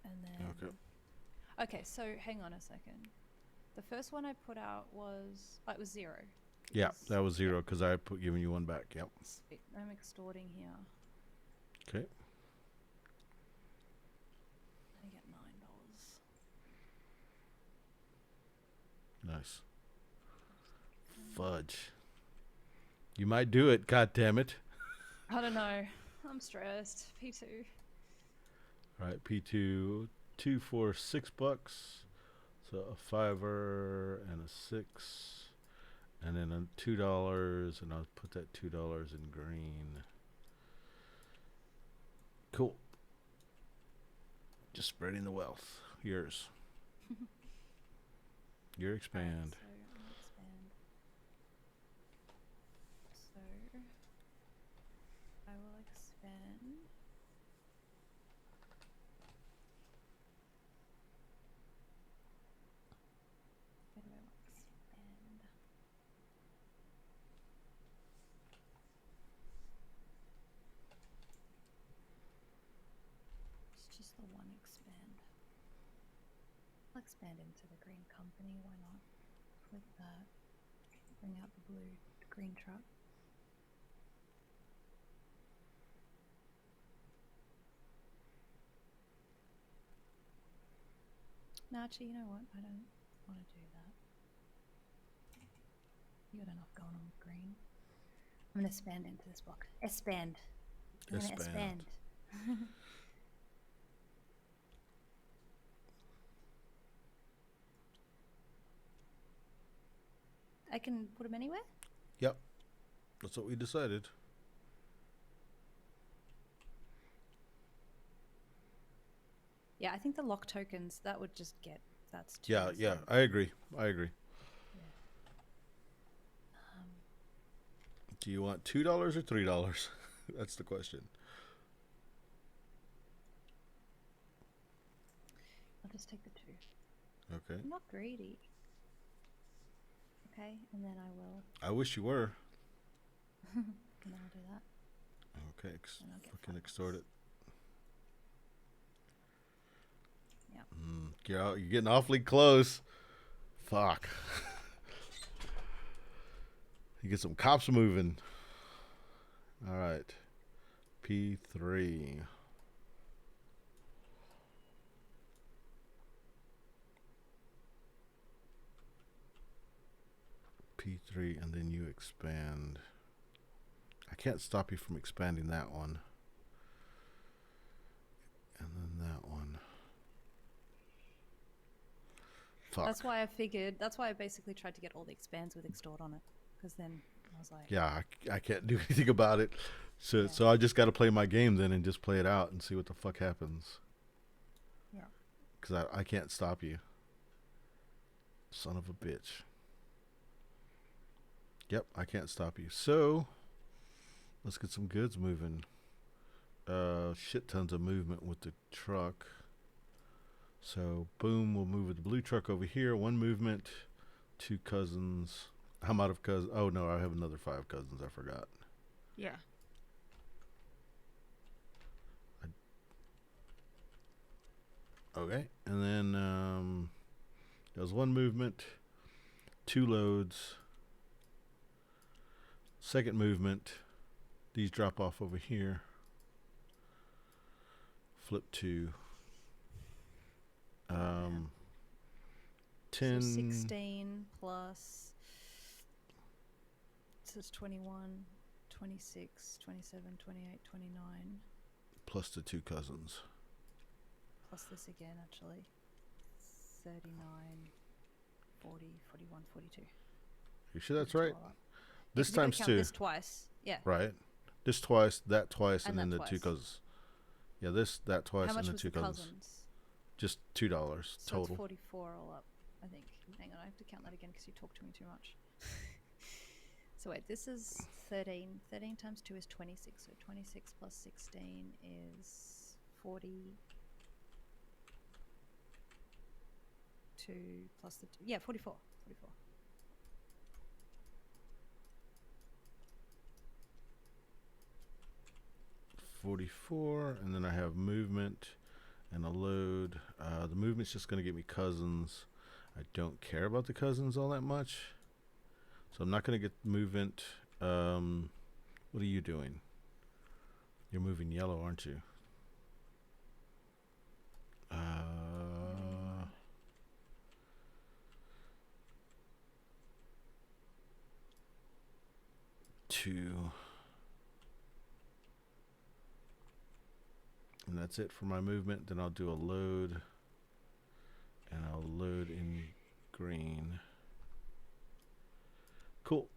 And then... Okay, so hang on a second. The first one I put out was... it was 0. Yeah, that was 0 because I giving you 1 back. Yep. Sweet. I'm extorting here. Okay. I get $9. Nice. Fudge. You might do it, god damn it. I don't know. I'm stressed. P2. Alright, P2, 2 for $6. So a $5 and a 6. And then a $2, and I'll put that $2 in green. Cool. Just spreading the wealth. Yours. Your expand. So I'll expand. So I will expand. Where do I want to expand? It's just the 1 expand. I'll expand into the green company. Why not? Click that. Bring out the green truck. No, actually, you know what? I don't want to do that. You got enough going on with green. I'm going to expand into this block. Expand. I'm going to expand. I can put them anywhere? Yep. That's what we decided. Yeah, I think the lock tokens, that would just get... That's too Yeah, easy. yeah. I agree. Yeah. Do you want $2 or $3? That's the question. I'll just take the 2. Okay. I'm not greedy. Okay, and then I will... I wish you were. And then I'll do that. Okay, fucking extort it. Yeah. You're getting awfully close. Fuck. You get some cops moving. All right. P3. P3, and then you expand. I can't stop you from expanding that one. And then that one. Fuck. That's why I figured... That's why I basically tried to get all the expands with extort on it. Because then I was like... Yeah, I can't do anything about it. So I just got to play my game then and just play it out and see what the fuck happens. Yeah. Because I can't stop you. Son of a bitch. Yep, I can't stop you. So, let's get some goods moving. Shit tons of movement with the truck. So, boom, we'll move the blue truck over here. 1 movement, 2 cousins. I'm out of cousins. Oh, no, I have another 5 cousins. I forgot. Yeah. Okay, and then there was 1 movement, 2 loads. Second movement, these drop off over here. Flip 2. 10. So 16 plus... So it's 21, 26, 27, 28, 29. Plus the 2 cousins. Plus this again, actually. 39, 40, 41, 42. You sure that's right? This Yeah, times count 2. This twice. Yeah. Right. This twice, that twice, and then the twice. 2 cousins. Yeah, that twice, How much and the was 2 the cousins. Just $2 so total. It's 44 all up, I think. Hang on, I have to count that again because you talk to me too much. So wait, this is 13. 13 times 2 is 26. So 26 plus 16 is 40. 2 plus the 2. Yeah, 44. 44. $44, and then I have movement and a load. The movement's just going to get me cousins. I don't care about the cousins all that much, so I'm not going to get movement. What are you doing? You're moving yellow, aren't you? 2. And that's it for my movement. Then I'll do a load. And I'll load in green. Cool.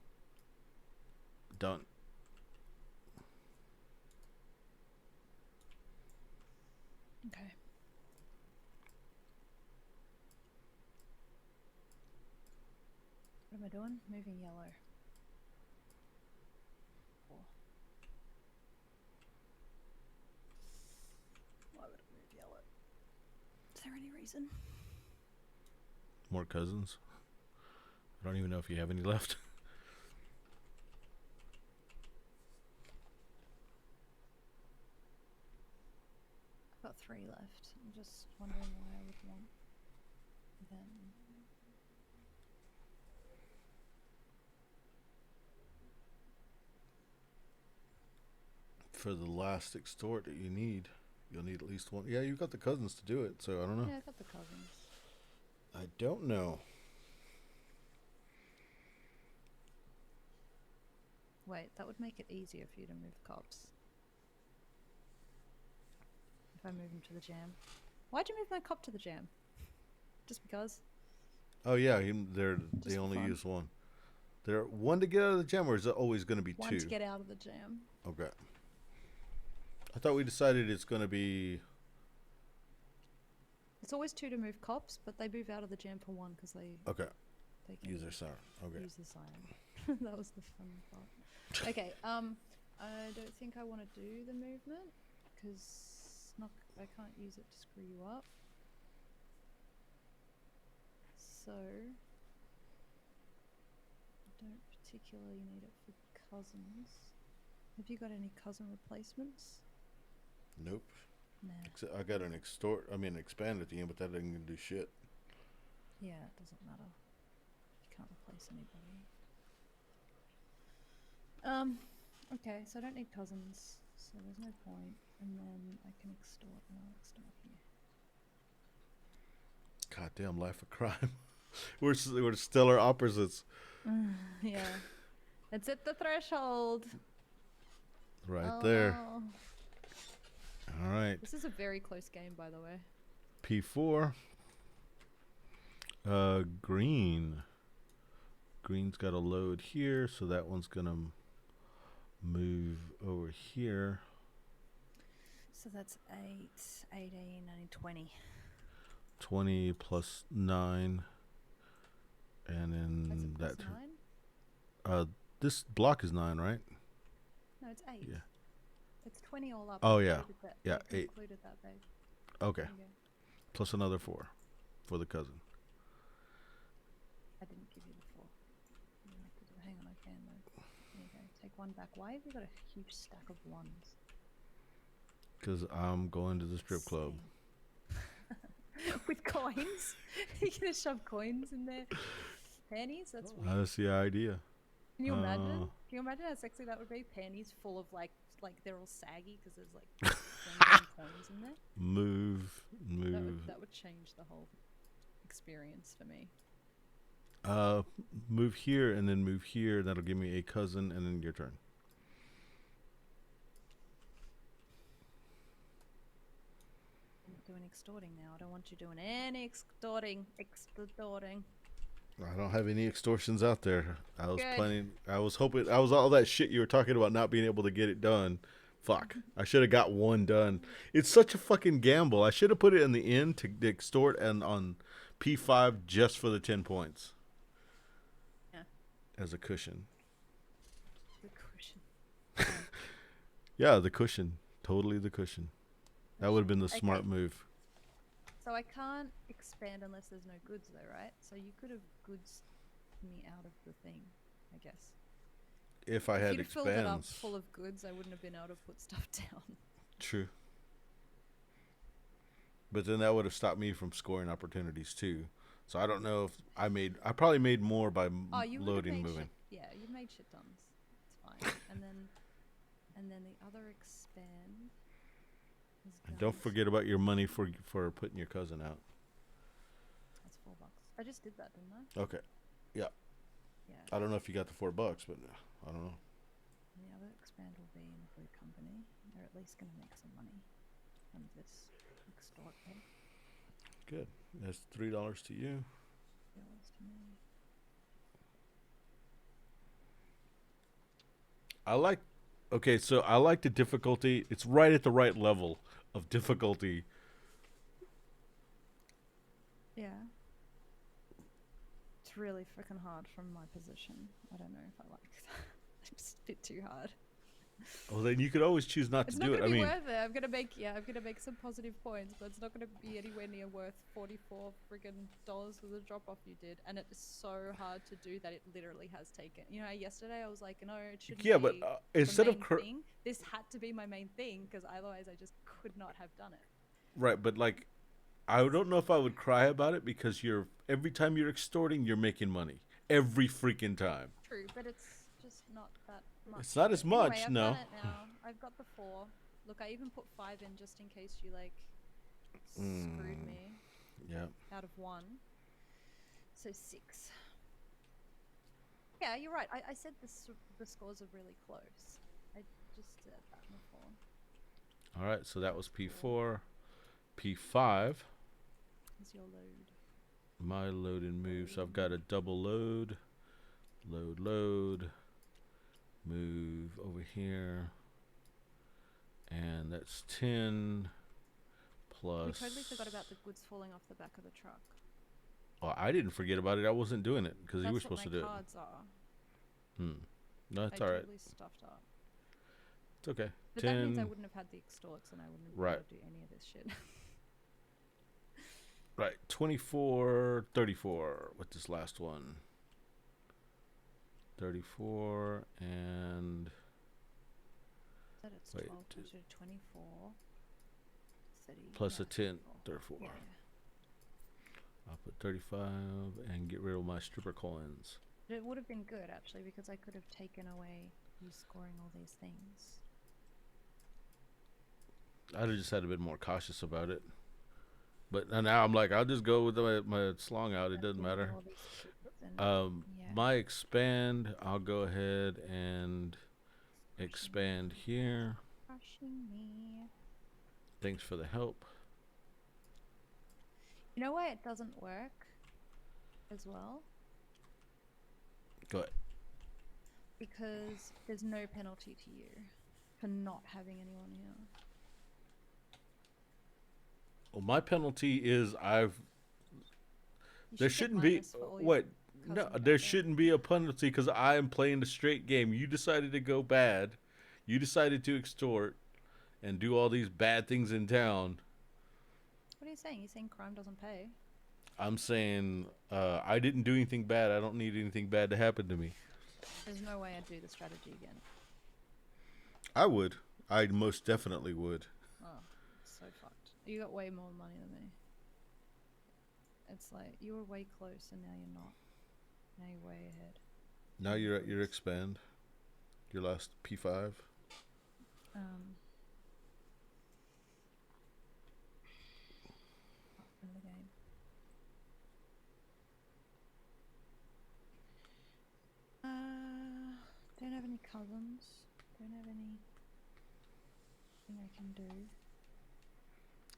Done. Okay. What am I doing? Moving yellow. Why would I move yellow? Is there any reason? More cousins. I don't even know if you have any left. I've got 3 left. I'm just wondering why I would want Then For the last extort that you need, you'll need at least one. Yeah, you've got the cousins to do it, so I don't know. yeah, I got the cousins. I don't know. Wait, that would make it easier for you to move cops. If I move him to the jam. Why'd you move my cop to the jam? Just because? Oh yeah, they Just only for fun. use one. They're one to get out of the jam, or is it always going to be One two? to get out of the jam. Okay. I thought we decided it's going to be. It's always two to move cops, but they move out of the jam for one because they can Use their siren. Okay. use the siren. That was the fun part. Okay. I don't think I want to do the movement because I can't use it to screw you up. So I don't particularly need it for cousins. Have you got any cousin replacements? Nope. Nah. I got an expand at the end, but that didn't do shit. Yeah, it doesn't matter. You can't replace anybody. Okay, so I don't need cousins, so there's no point. And then I can extort, and I'll extort here. Goddamn, life of crime. we're stellar opposites. Yeah. It's at the threshold. Right there. No. All right. This is a very close game, by the way. P4. Green. Green's got a load here, so that one's gonna move over here. So that's 8, 18, 19, 20. 20 plus 9. And then That's that. 9? This block is 9, right? No, it's 8. Yeah. It's 20 all up. Oh, yeah. Yeah, I 8. included that, babe. Okay. There you go. Plus another 4 for the cousin. I didn't give you the 4. Hang on, I can though. There you go. Take one back. Why have you got a huge stack of 1s? Because I'm going to the strip club. With coins? You're gonna shove coins in there? Panties? That's weird. That's the idea. Can you imagine? Can you imagine how sexy that would be? Panties full of like they're all saggy because there's like random coins in there. Move. That would change the whole experience for me. Move here and then move here. That'll give me a cousin, and then your turn. I'm not doing extorting now. I don't want you doing any extorting. I don't have any extortions out there. I was Good. planning. I was hoping. I was all that shit you were talking about not being able to get it done. Fuck. I should have got one done. It's such a fucking gamble. I should have put it in the end to extort and on P5 just for the 10 points. Yeah. As a cushion. The cushion. Yeah, the cushion. Totally the cushion. That would have been the smart Okay. move. So I can't expand unless there's no goods though, right? So you could have goods me out of the thing, I guess. If I If had you'd have filled it up expands. full of goods, I wouldn't have been able to put stuff down. True. But then that would have stopped me from scoring opportunities too. So I don't know if I probably made more by Oh, you would have loading, made moving. shit. Yeah, you made shit tons. It's fine. and then the other expand is And don't guns. forget about your money for putting your cousin out. That's $4. I just did that, didn't I? Okay. Yeah. Yeah. I don't know if you got the $4, but I don't know. And the other expand will be in the food company. They're at least going to make some money from this extort thing. Good. That's $3 to you. $3 to me. I like the difficulty. It's right at the right level of difficulty. Yeah. It's really freaking hard from my position. I don't know if I like that. It's a bit too hard. Well, then you could always choose not It's to not do it. gonna I be mean, worth it. I'm gonna make some positive points, but it's not gonna be anywhere near worth $44 friggin' dollars for the drop off you did. And it's so hard to do that it literally has taken. You know, yesterday I was like, no, it shouldn't yeah, be but the instead of main thing. This had to be my main thing because otherwise I just could not have done it. right, but like I don't know if I would cry about it because every time you're extorting, you're making money. Every freaking time. True, but it's just not that much. It's not as Anyway, much, I've no. done it now. I've got the 4. Look, I even put 5 in just in case you like screwed me Yeah. out of 1. So 6. Yeah, you're right. I said the scores are really close. I just said that before. All right, so that was P4. P5. Is your load? My load and move. So I've got a double load. Load. Move over here. And that's 10 plus. We totally forgot about the goods falling off the back of the truck. Well, I didn't forget about it. I wasn't doing it because you were supposed to do it. That's what my cards are. No, it's I all right. totally stuffed up. It's okay. But 10. that means I wouldn't have had the extorts and I wouldn't have been able to do any of this shit. Right. 24, 34 with this last one. 34 and... That it's wait, 12 times 24. 30. Plus yeah, a 10, 34. Yeah. I'll put 35 and get rid of my stripper coins. But it would have been good actually because I could have taken away you scoring all these things. I'd have just had to be more cautious about it. But now I'm like, I'll just go with my slong out. It doesn't matter. My expand, I'll go ahead and expand here. Crushing me. Thanks for the help. You know why it doesn't work as well? Go ahead. Because there's no penalty to you for not having anyone here. Well, my penalty is there shouldn't be what? No, there shouldn't be a penalty because I am playing the straight game. You decided to go bad. You decided to extort and do all these bad things in town. What are you saying? You're saying crime doesn't pay? I'm saying I didn't do anything bad. I don't need anything bad to happen to me. There's no way I'd do the strategy again. I would. I most definitely would. Oh, it's so fucked. You got way more money than me. It's like, you were way close and now you're not. Now you're way ahead. Now you're at your expand. Your last P5. In the game. Don't have any cousins. Don't have any thing I can do.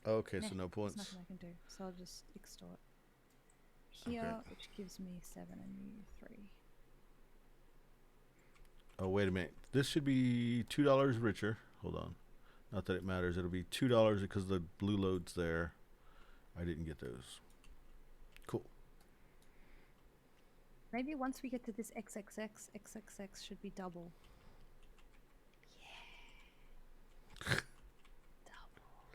Okay, so no points. There's nothing I can do, so I'll just extort here, Okay. which gives me 7 and you 3. Oh, wait a minute. This should be $2 richer. Hold on. Not that it matters. It'll be $2 because the blue load's there. I didn't get those. Cool. Maybe once we get to this XXX, XXX should be double. Yeah. Double.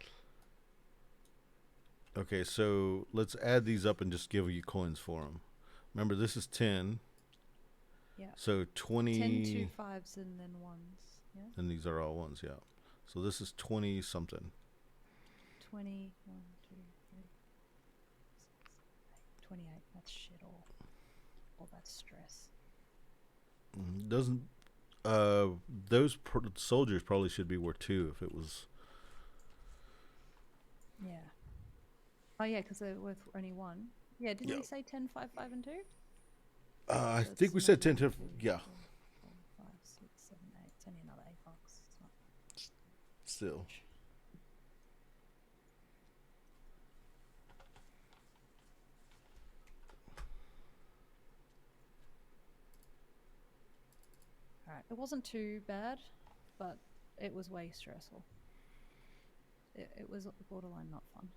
Okay, so let's add these up and just give you coins for them. Remember, this is 10. Yeah. So 20. 10, 2 5s and then 1s. Yeah. And these are all ones, yeah. So this is 20 something. 20, 1, 2, 3, 6, 7, 8, 28. That's shit all that stress. Doesn't those soldiers probably should be worth 2 if it was. Yeah. Oh yeah, because they're worth only 1. Yeah, didn't we say 10, 5, 5 and 2? I So think we it's said 10 not to, yeah. 4, 5, 6, 7, 8. It's only another $8. It's not Still. Alright, it wasn't too bad, but it was way stressful. It was borderline not fun.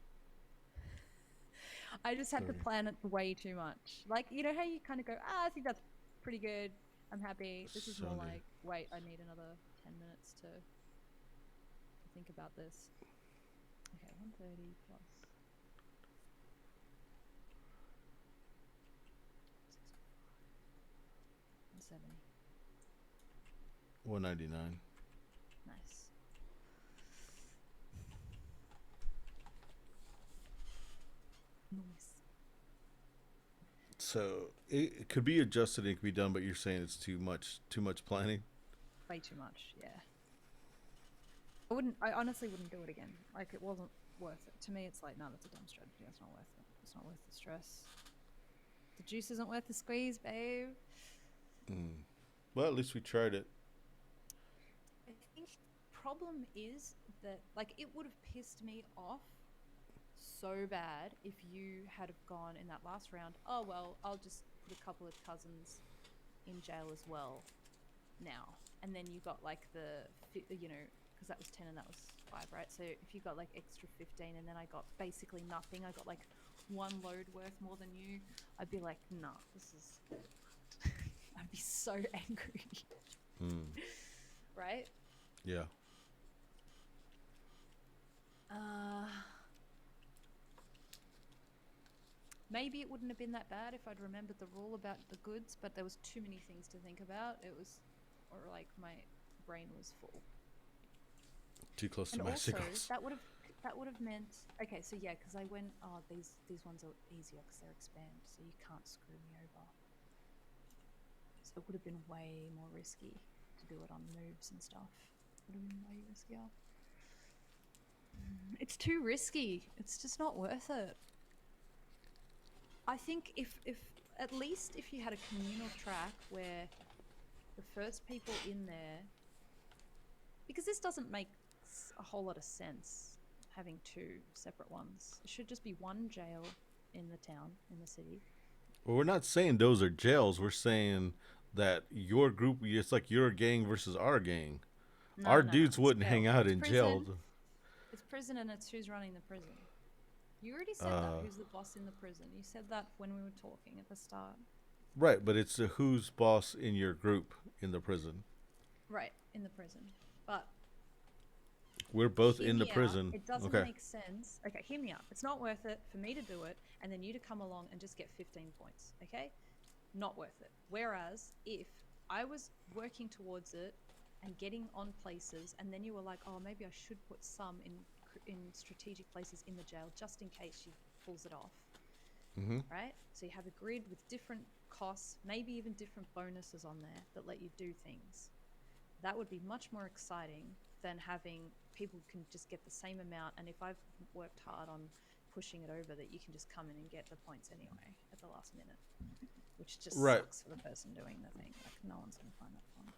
I just had to plan it way too much. Like, you know how you kind of go, I think that's pretty good. I'm happy. This is more like, wait, I need another 10 minutes to think about this. Okay, 130 plus 170. 199. Nice. So it could be adjusted. It could be done, but you're saying it's too much planning. Way too much. Yeah. I wouldn't. I honestly wouldn't do it again. Like it wasn't worth it. To me, it's like, no, that's a dumb strategy. It's not worth it. It's not worth the stress. The juice isn't worth the squeeze, babe. Mm. Well, at least we tried it. I think problem is that like it would have pissed me off so bad if you had have gone in that last round. Oh well, I'll just put a couple of cousins in jail as well now, and then you got like because that was 10 and that was 5, right? So if you got like extra 15, and then I got basically nothing, I got like one load worth more than you. I'd be like, nah, this is. I'd be so angry. Mm. Right? Yeah. Maybe it wouldn't have been that bad if I'd remembered the rule about the goods, but there was too many things to think about. Or like my brain was full. Too close And to also, bicycles. that would have meant okay. So yeah, because I went, oh, these ones are easier because they're expand, so you can't screw me over. So it would have been way more risky to do it on moves and stuff. Would have been way riskier. It's too risky. It's just not worth it. I think if at least if you had a communal track where the first people in there, because this doesn't make a whole lot of sense having two separate ones. It should just be one jail in the town, in the city. Well, we're not saying those are jails. We're saying that your group, it's like your gang versus our gang. Our No. dudes It's wouldn't jail. hang out It's in jail. prison. It's prison, and it's who's running the prison. You already said that. Uh, Who's the boss in the prison? You said that when we were talking at the start. right, but it's who's boss in your group in the prison. Right, in the prison. But We're both hear in the me out. prison. It doesn't Okay. make sense. Okay, hear me out. It's not worth it for me to do it and then you to come along and just get 15 points. Okay? Not worth it. Whereas if I was working towards it and getting on places, and then you were like, oh, maybe I should put some in strategic places in the jail just in case she pulls it off. Mm-hmm. Right? So you have a grid with different costs, maybe even different bonuses on there that let you do things. That would be much more exciting than having people can just get the same amount. And if I've worked hard on pushing it over, that you can just come in and get the points anyway at the last minute, which just sucks for the person doing the thing. Like no one's going to find that fun.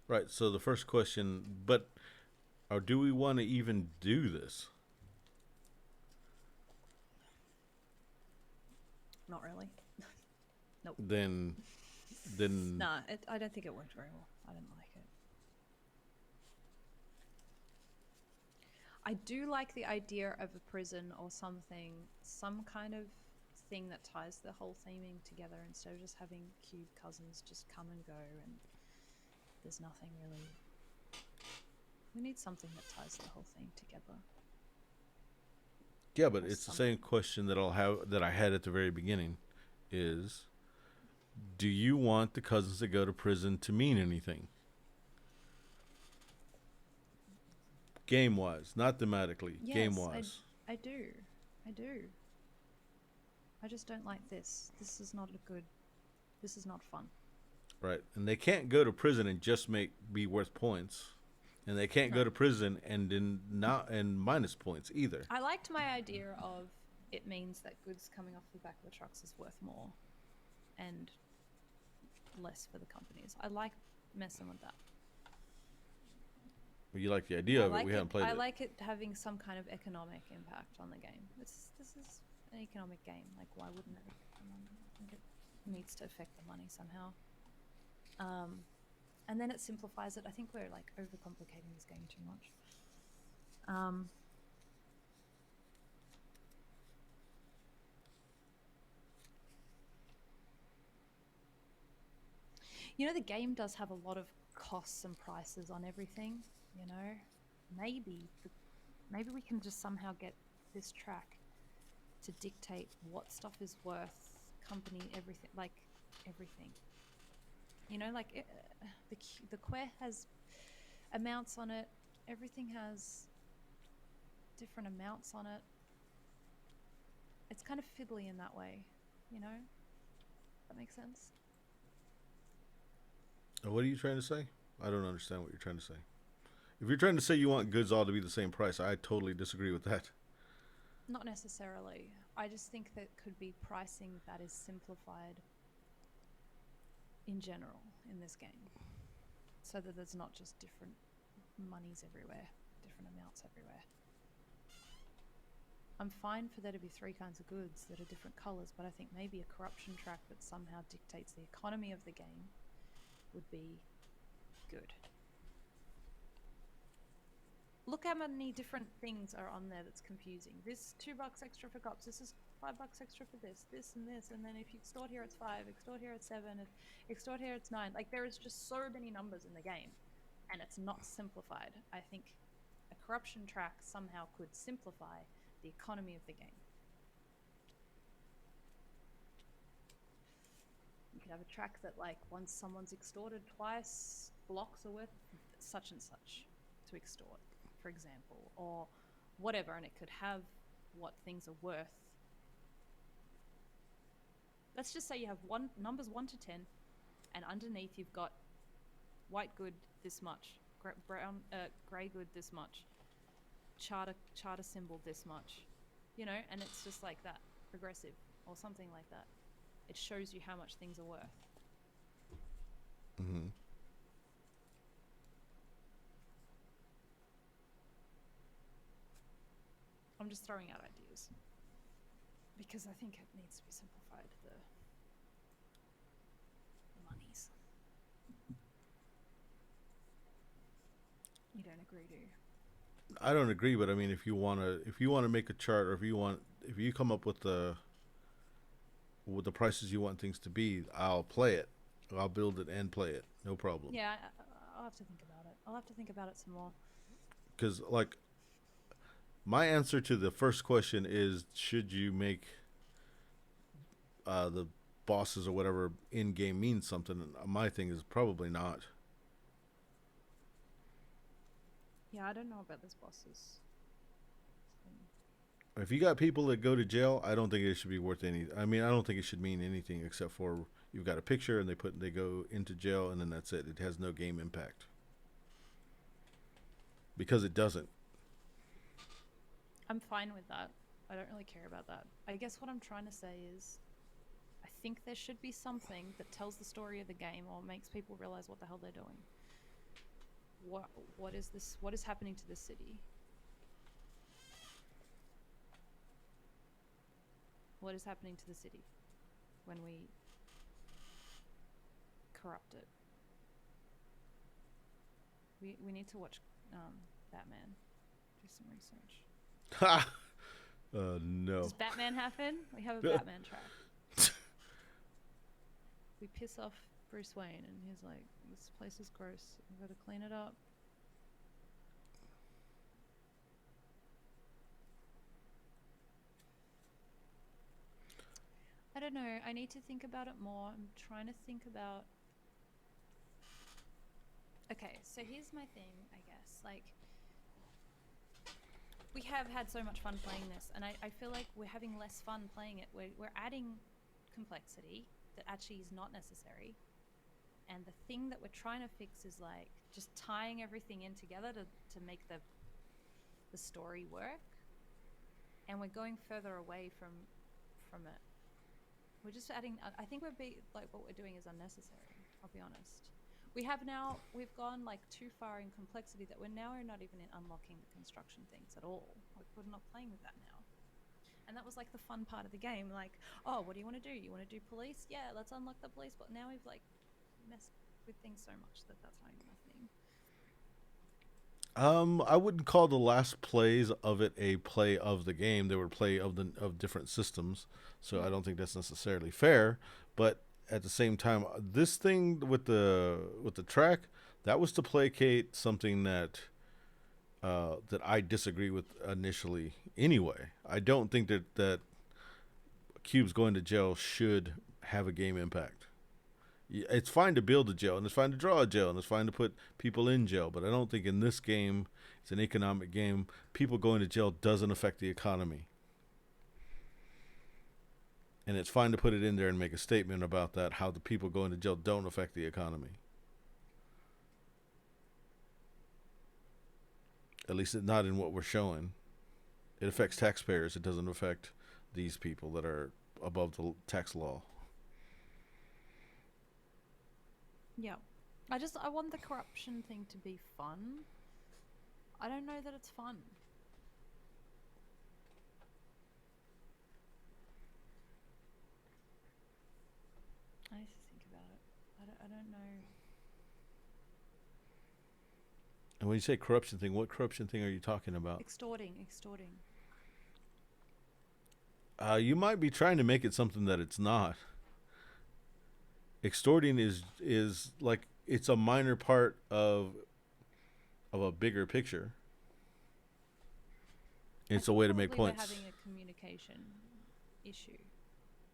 Right. So the first question, but or do we want to even do this? Not really. Nope. Then Nah, I don't think it worked very well. I didn't like it. I do like the idea of a prison or something, some kind of thing that ties the whole theming together instead of just having cube cousins just come and go and there's nothing really. We need something that ties the whole thing together. yeah, but it's the same question that I had at the very beginning is, do you want the cousins that go to prison to mean anything? Game wise, not thematically. Yes, game wise. I do. I just don't like this. This is not fun. Right. And they can't go to prison and just be worth points. And they can't go to prison and minus points either. I liked my idea of it means that goods coming off the back of the trucks is worth more and less for the companies. I like messing with that. Well, you like the idea of it. We haven't played it. I like it having some kind of economic impact on the game. This is an economic game. Like, why wouldn't it affect the money? I think it needs to affect the money somehow. And then it simplifies it. I think we're like overcomplicating this game too much. You know, the game does have a lot of costs and prices on everything. You know, maybe we can just somehow get this track to dictate what stuff is worth, company, everything, like everything. You know, like the Quer has amounts on it. Everything has different amounts on it. It's kind of fiddly in that way, you know? That makes sense. What are you trying to say? I don't understand what you're trying to say. If you're trying to say you want goods all to be the same price, I totally disagree with that. Not necessarily. I just think that could be pricing that is simplified in general in this game, so that there's not just different monies everywhere, different amounts everywhere. I'm fine for there to be three kinds of goods that are different colors, but I think maybe a corruption track that somehow dictates the economy of the game would be good. Look how many different things are on there that's confusing. This $2 extra for cops. This is $5 extra for this, and this, and then if you extort here, it's 5. Extort here, it's 7. If extort here, it's 9. Like, there is just so many numbers in the game, and it's not simplified. I think a corruption track somehow could simplify the economy of the game. You could have a track that, like, once someone's extorted twice, blocks are worth such and such to extort, for example, or whatever, and it could have what things are worth. Let's just say you have numbers 1 to 10, and underneath you've got white good this much, grey good this much, charter symbol this much, you know, and it's just like that, progressive or something like that. It shows you how much things are worth. Mm-hmm. I'm just throwing out ideas because I think it needs to be simplified, the monies. You don't agree, do you? I don't agree, but I mean, if you wanna make a chart, or if you come up with the prices you want things to be, I'll play it. I'll build it and play it. No problem. Yeah, I'll have to think about it. I'll have to think about it some more. Because, like, my answer to the first question is, should you make the bosses or whatever in game mean something? My thing is probably not. Yeah, I don't know about those bosses. If you got people that go to jail, I don't think it should be worth any. I mean, I don't think it should mean anything except for you've got a picture and they go into jail, and then that's it. It has no game impact because it doesn't. I'm fine with that. I don't really care about that. I guess what I'm trying to say is, I think there should be something that tells the story of the game or makes people realize what the hell they're doing. What is this? What is happening to this city? What is happening to the city when we corrupt it? We need to watch Batman. Do some research. Ha! No. Does Batman happen? We have a Batman track. We piss off Bruce Wayne, and he's like, "This place is gross. We've got to clean it up." I don't know. I need to think about it more. I'm trying to think about... Okay, so here's my thing, I guess. Like, we have had so much fun playing this, and I feel like we're having less fun playing it. We're adding complexity that actually is not necessary. And the thing that we're trying to fix is, like, just tying everything in together to make the story work. And we're going further away from it. We're just adding... I think like what we're doing is unnecessary, I'll be honest. We've gone like too far in complexity that we're not even unlocking the construction things at all. Like, we're not playing with that now. And that was like the fun part of the game. Like, oh, what do you want to do? You want to do police? Yeah, let's unlock the police. But now we've like messed with things so much that's not even a thing. I wouldn't call the last plays of it a play of the game. They were play of different systems, so I don't think that's necessarily fair. But at the same time, this thing with the track, that was to placate something that I disagree with initially. Anyway, I don't think that cubes going to jail should have a game impact. It's fine to build a jail, and it's fine to draw a jail, and it's fine to put people in jail, but I don't think in this game, it's an economic game, people going to jail doesn't affect the economy. And it's fine to put it in there and make a statement about that, how the people going to jail don't affect the economy. At least not in what we're showing. It affects taxpayers. It doesn't affect these people that are above the tax law. Yeah. I want the corruption thing to be fun. I don't know that it's fun. I need to think about it. I don't know. And when you say corruption thing, what corruption thing are you talking about? Extorting. You might be trying to make it something that it's not. Extorting is like it's a minor part of a bigger picture. It's a way to make points. We're having a communication issue.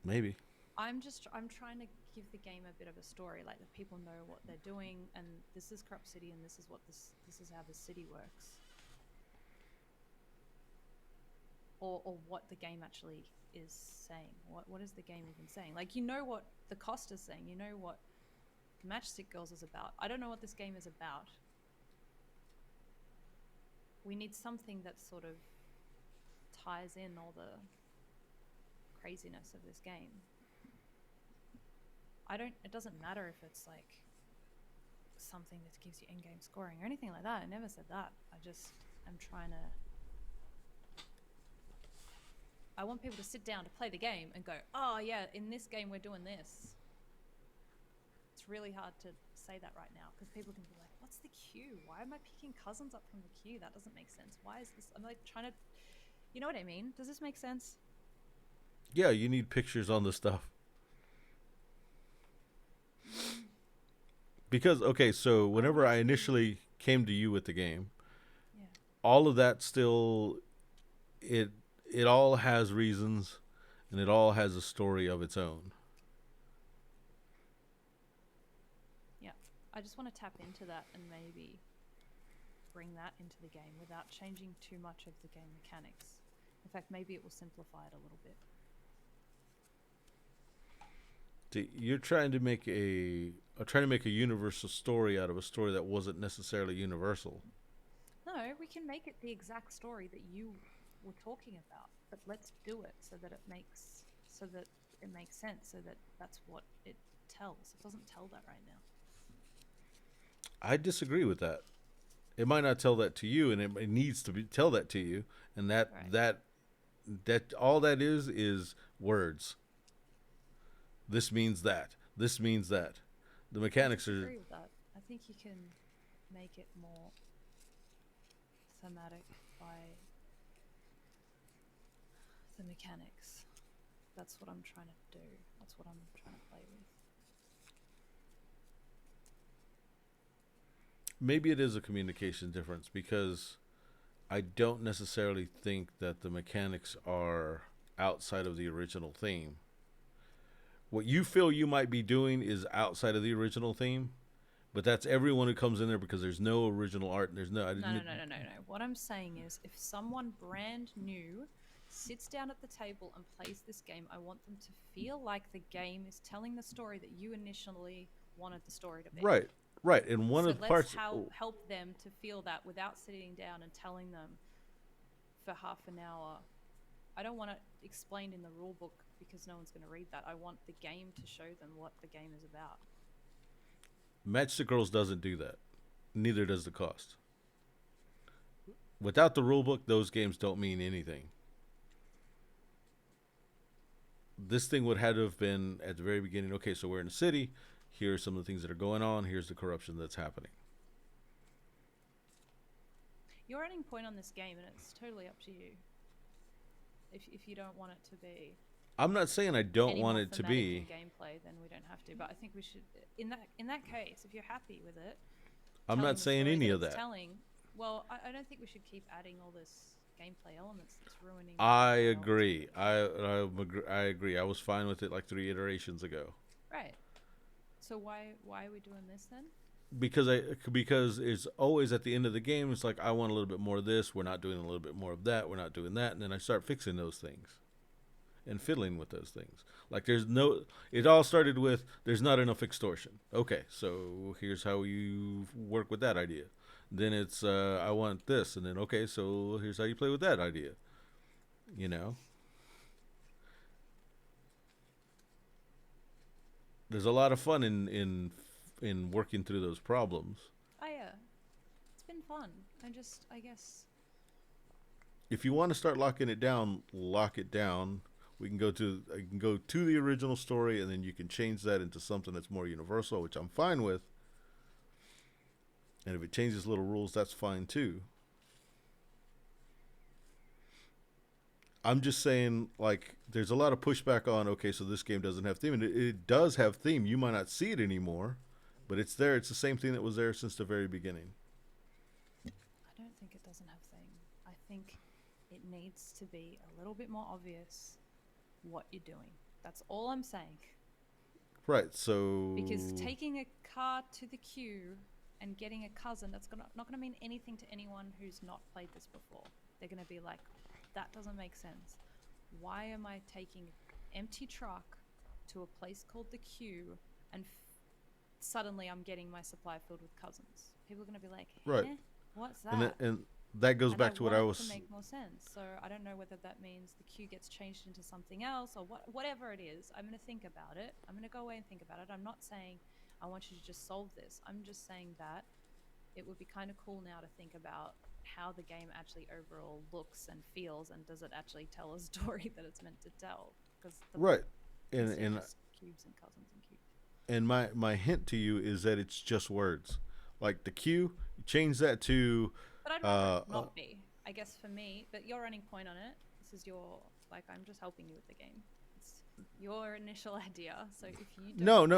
Maybe. I'm trying to give the game a bit of a story, like that people know what they're doing, and this is Corruptcity, and this is how the city works, or what the game actually is saying. What is the game even saying? Like, you know what the cost is saying, you know what Matchstick Girls is about. I don't know what this game is about. We need something that sort of ties in all the craziness of this game. It doesn't matter if it's like something that gives you in-game scoring or anything like that. I never said that. I want people to sit down to play the game and go, oh yeah, in this game we're doing this. It's really hard to say that right now because people can be like, what's the queue? Why am I picking cousins up from the queue? That doesn't make sense. Why is this? I'm like trying to, you know what I mean? Does this make sense? Yeah, you need pictures on the stuff. Because, okay, so whenever I initially came to you with the game, yeah, all of that still, it all has reasons and it all has a story of its own. Yeah, I just want to tap into that and maybe bring that into the game without changing too much of the game mechanics. In fact, maybe it will simplify it a little bit. You're trying to make a universal story out of a story that wasn't necessarily universal. No, we can make it the exact story that you were talking about, but let's do it so that it makes sense, so that that's what it tells. It doesn't tell that right now. I disagree with that. It might not tell that to you, and it needs to tell that to you, and that all that is words. This means that. This means that. The mechanics I are. agree with that. I think you can make it more thematic by the mechanics. That's what I'm trying to do. That's what I'm trying to play with. Maybe it is a communication difference because I don't necessarily think that the mechanics are outside of the original theme. What you feel you might be doing is outside of the original theme, but that's everyone who comes in there because there's no original art. And there's no. No. What I'm saying is, if someone brand new sits down at the table and plays this game, I want them to feel like the game is telling the story that you initially wanted the story to be. Right. And one of the parts. Help them to feel that without sitting down and telling them for half an hour. I don't want it explained in the rule book because no one's going to read that. I want the game to show them what the game is about. Matchstick Girls doesn't do that. Neither does the cost. Without the rule book, those games don't mean anything. This thing would have to have been at the very beginning. Okay, so we're in a city. Here are some of the things that are going on. Here's the corruption that's happening. Your ending point on this game, and it's totally up to you. If you don't want it to be, I'm not saying I don't want it to be gameplay, then we don't have to. But I think we should. In that case, if you're happy with it, I'm not saying any of that. Well, I don't think we should keep adding all this gameplay elements that's ruining. I agree. I agree. I was fine with it like 3 iterations ago. Right. So why are we doing this then? Because it's always at the end of the game. It's like I want a little bit more of this. We're not doing a little bit more of that. We're not doing that, and then I start fixing those things. and fiddling with those things. Like there's no, it all started with there's not enough extortion. Okay, so here's how you work with that idea. Then it's I want this, and then okay, so here's how you play with that idea. You know, there's a lot of fun in working through those problems. Oh yeah, it's been fun. I guess. If you want to start locking it down, lock it down. We can go to I can go to the original story, and then you can change that into something that's more universal, which I'm fine with. And if it changes little rules, that's fine too. I'm just saying, like, there's a lot of pushback on, okay, so this game doesn't have theme. And it does have theme. You might not see it anymore, but it's there. It's the same thing that was there since the very beginning. I don't think it doesn't have theme. I think it needs to be a little bit more obvious what you're doing. That's all I'm saying. Right, so. Because taking a car to the queue and getting a cousin, that's not gonna mean anything to anyone who's not played this before. They're gonna be like, that doesn't make sense. Why am I taking an empty truck to a place called the queue and suddenly I'm getting my supply filled with cousins? People are gonna be like, Right. What's that? And that goes back to what I was. To make more sense. So I don't know whether that means the queue gets changed into something else or whatever it is. I'm gonna think about it. I'm gonna go away and think about it. I'm not saying I want you to just solve this. I'm just saying that it would be kind of cool now to think about how the game actually overall looks and feels, and does it actually tell a story that it's meant to tell? Because right, and cubes and cousins and cubes. And my hint to you is that it's just words, like the queue. Change that to. But I'd rather it not be. I guess for me, but your running point on it. This is your I'm just helping you with the game. It's your initial idea. So if you don't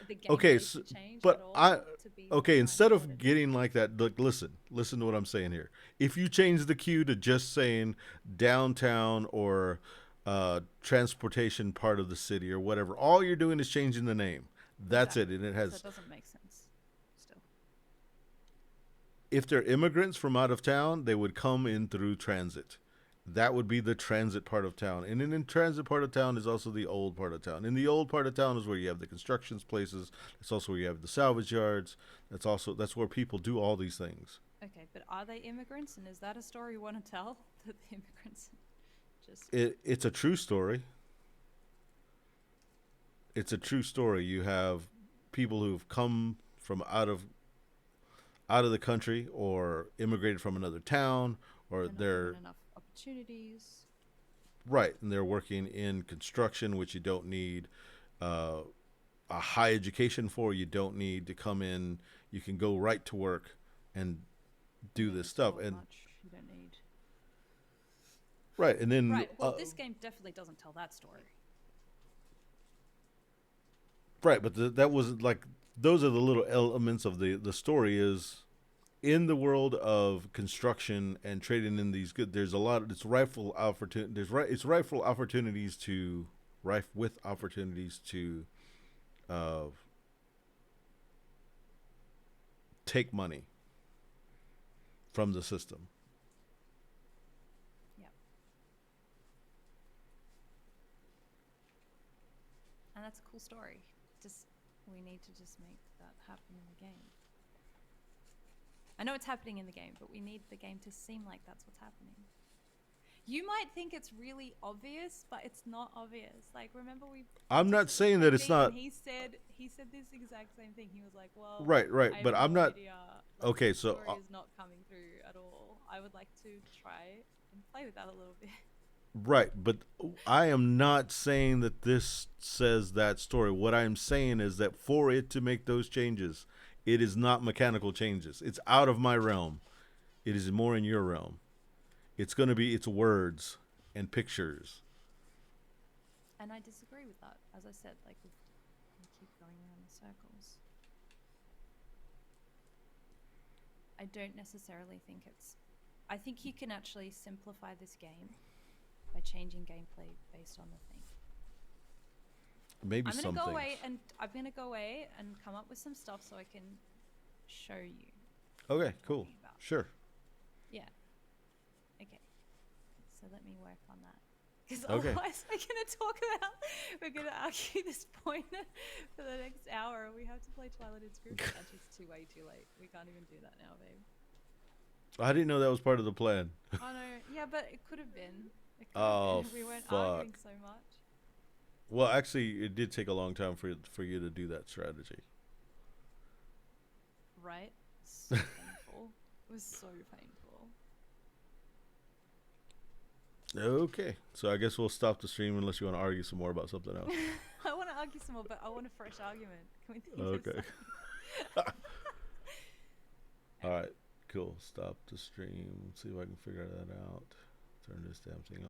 the game okay, needs to change but at all to be okay. Instead of getting like that, look, listen to what I'm saying here. If you change the queue to just saying downtown or transportation part of the city or whatever, all you're doing is changing the name. That's it, and it has. So it doesn't make sense. Still. If they're immigrants from out of town, they would come in through transit. That would be the transit part of town. And in transit part of town is also the old part of town. In the old part of town is where you have the constructions places. It's also where you have the salvage yards. That's where people do all these things. Okay, but are they immigrants? And is that a story you want to tell? That the immigrants just... It's a true story. It's a true story. You have people who've come from out of the country or immigrated from another town, or they're enough opportunities. Right, and they're working in construction, which you don't need a high education for. You don't need to come in. You can go right to work and do this stuff. And you don't need. Right, and then right. Well, this game definitely doesn't tell that story. Right, but that was like those are the little elements of the story. Is in the world of construction and trading in these goods, there's a lot. It's rife with opportunities to take money from the system. Yeah, and that's a cool story. We need to just make that happen in the game. I know it's happening in the game, but we need the game to seem like that's what's happening. You might think it's really obvious, but it's not obvious. Like, remember I'm not saying that it's not. He said this exact same thing. He was like, "Well, right, but I'm not. Idea. Okay, the so story is not coming through at all. I would like to try and play with that a little bit." Right, but I am not saying that this says that story. What I'm saying is that for it to make those changes, it is not mechanical changes. It's out of my realm. It is more in your realm. It's words and pictures. And I disagree with that. As I said, like we keep going around in circles. I don't necessarily think I think you can actually simplify this game by changing gameplay based on the thing. Maybe I'm gonna go away and come up with some stuff so I can show you. Okay, cool. Sure. Yeah. Okay. So let me work on that. Because Okay. otherwise we're going to argue this point for the next hour. We have to play Twilight Inscription. Actually, it's way too late. We can't even do that now, babe. I didn't know that was part of the plan. Oh no, yeah, but it could have been. Oh, we weren't fuck. arguing so much. Well, actually, it did take a long time for you to do that strategy. Right? So painful. It was so painful. Okay, so I guess we'll stop the stream unless you want to argue some more about something else. I want to argue some more, but I want a fresh argument. Can we think of Okay. something? All right, cool. Stop the stream. See if I can figure that out. Turn this damn thing